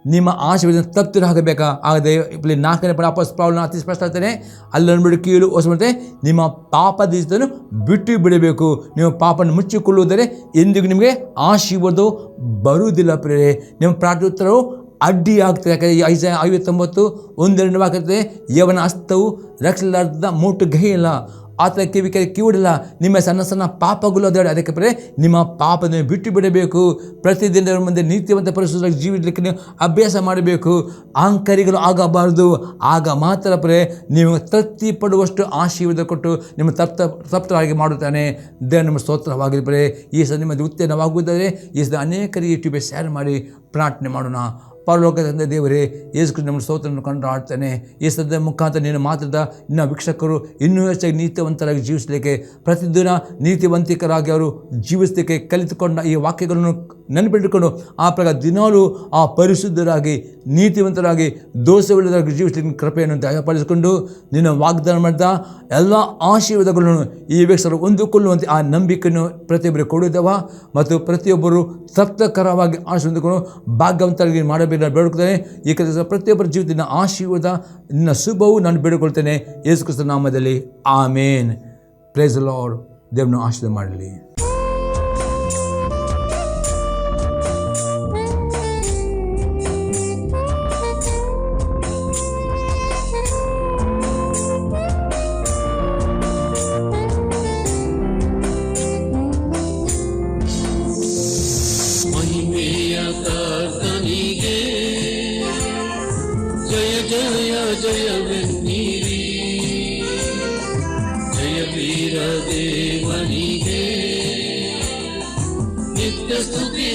ನಿಮ್ಮ ಆಶೀರ್ವಾದ ತಪ್ಪಿರ ಆಗಬೇಕಾ? ಆಗದೆ 4ನೇ ಪ್ರಾಬ್ಲಮ್ ಅತಿ ಸ್ಪಷ್ಟ ಆಗ್ತಾನೆ. ಅಲ್ಲನ್ನು ಬಿಡು ಕೀಳು ಹೊಸಮಂತೆ ನಿಮ್ಮ ಪಾಪದ ಬಿಟ್ಟು ಬಿಡಬೇಕು. ನೀವು ಪಾಪವನ್ನು ಮುಚ್ಚಿಕೊಳ್ಳುವುದರೆ ಎಂದಿಗೂ ನಿಮಗೆ ಆಶೀರ್ವಾದ ಬರುವುದಿಲ್ಲ ಪ್ರೇರೆ. ನಿಮ್ಮ ಪ್ರಾರ್ಥನೆ ಅಡ್ಡಿ ಆಗ್ತದೆ. ಯಾಕಂದರೆ 59:1-2 ವಾಕ್ಯತೆ, ಯವನ ಹಸ್ತವು ರಕ್ಷಲಾರ್ದ ಮೋಟು ಗೈಯಲ್ಲ, ಆತನ ಕಿವಿಡಲ್ಲ. ನಿಮ್ಮ ಸಣ್ಣ ಸಣ್ಣ ಪಾಪಗಳು ಅದಾವೆ, ಅದಕ್ಕೆ ಪ್ರೇ ನಿಮ್ಮ ಪಾಪವನ್ನು ಬಿಟ್ಟು ಬಿಡಬೇಕು. ಪ್ರತಿದಿನ ಮುಂದೆ ನೀತಿವಂತ ಪರಿಶುದ್ಧ ಜೀವಿಸಲಿಕ್ಕೆ ನೀವು ಅಭ್ಯಾಸ ಮಾಡಬೇಕು. ಅಹಂಕಾರಿಗಳು ಆಗಬಾರ್ದು. ಆಗ ಮಾತ್ರ ಪ್ರೇ ನೀವು ತೃಪ್ತಿ ಪಡುವಷ್ಟು ಆಶೀರ್ವಾದ ಕೊಟ್ಟು ನಿಮ್ಮ ತಪ್ತರಾಗಿ ಮಾಡುತ್ತಾನೆ. ದೇವ ನಿಮ್ಮ ಸ್ತೋತ್ರವಾಗಲಿ ಪ್ರೇ. ಈ ಸಹ ನಿಮ್ಮದು ಉತ್ತೇಜನವಾಗುವುದಾದರೆ ಈ ಸಹ ಅನೇಕರಿಗೆ ಯೂಟ್ಯೂಬ್ ಶೇರ್ ಮಾಡಿ ಪ್ರಾರ್ಥನೆ ಮಾಡೋಣ. ಪರಲೋಕದಿಂದ ದೇವರೇ, ಯೇಸು ಕ್ರಿಸ್ತ ನಮ್ಮ ಸ್ತೋತ್ರವನ್ನು ಕೊಂಡಾಡ್ತಾನೆ. ಈ ಸದ್ಯ ಮುಖಾಂತರ ನೀನು ಮಾತಾದ ಇನ್ನು ವೀಕ್ಷಕರು ಇನ್ನೂ ಹೆಚ್ಚಾಗಿ ನೀತಿವಂತರಾಗಿ ಜೀವಿಸಲಿಕ್ಕೆ, ಪ್ರತಿದಿನ ನೀತಿವಂತಿಕರಾಗಿ ಅವರು ಜೀವಿಸಲಿಕ್ಕೆ ಕಲಿತುಕೊಂಡ ಈ ವಾಕ್ಯಗಳನ್ನು ನೆನಪಿಟ್ಟುಕೊಂಡು ಆ ಪ್ರಕಾರ ದಿನಾಲೂ ಆ ಪರಿಶುದ್ಧರಾಗಿ ನೀತಿವಂತರಾಗಿ ದೋಷವಿಲ್ಲದಾಗಿ ಜೀವಿಸಲಿಕ್ಕೆ ಕೃಪೆಯನ್ನು ದಯಪಾಲಿಸಿಕೊಂಡು ನಿನ್ನ ವಾಗ್ದಾನ ಮಾಡಿದ ಎಲ್ಲ ಆಶೀರ್ವಾದಗಳನ್ನು ಈ ವೀಕ್ಷಕರು ಹೊಂದಿಕೊಳ್ಳುವಂತೆ ಆ ನಂಬಿಕೆಯನ್ನು ಪ್ರತಿಯೊಬ್ಬರಿಗೆ ಕೊಡುತ್ತವ ಮತ್ತು ಪ್ರತಿಯೊಬ್ಬರು ಸಪ್ತಕರವಾಗಿ ಆಶೀರ್ವಾದಗಳನ್ನು ಭಾಗ್ಯವಂತರಾಗಿ ಮಾಡಬೇಕು ಬೇಡಿಕೊಳ್ತೇನೆ. ಈ ಕೆಲಸ ಪ್ರತಿಯೊಬ್ಬರ ಜೀವಿತದ ಆಶೀರ್ವಾದ ನಿನ್ನ ಶುಭವು ನಾನು ಬೇಡಿಕೊಳ್ತೇನೆ ಯೇಸು ಕ್ರಿಸ್ತನ ನಾಮದಲ್ಲಿ. ಆಮೇನ್. Praise the lord. ದೇವರನ್ನು ಆಶೀರ್ವಾದ ಮಾಡಲಿ. ಜಯವೆನ್ನಿರಿ, ಜಯ ವೀರ ದೇವನಿಗೆ ನಿತ್ಯ ಸ್ತುತಿ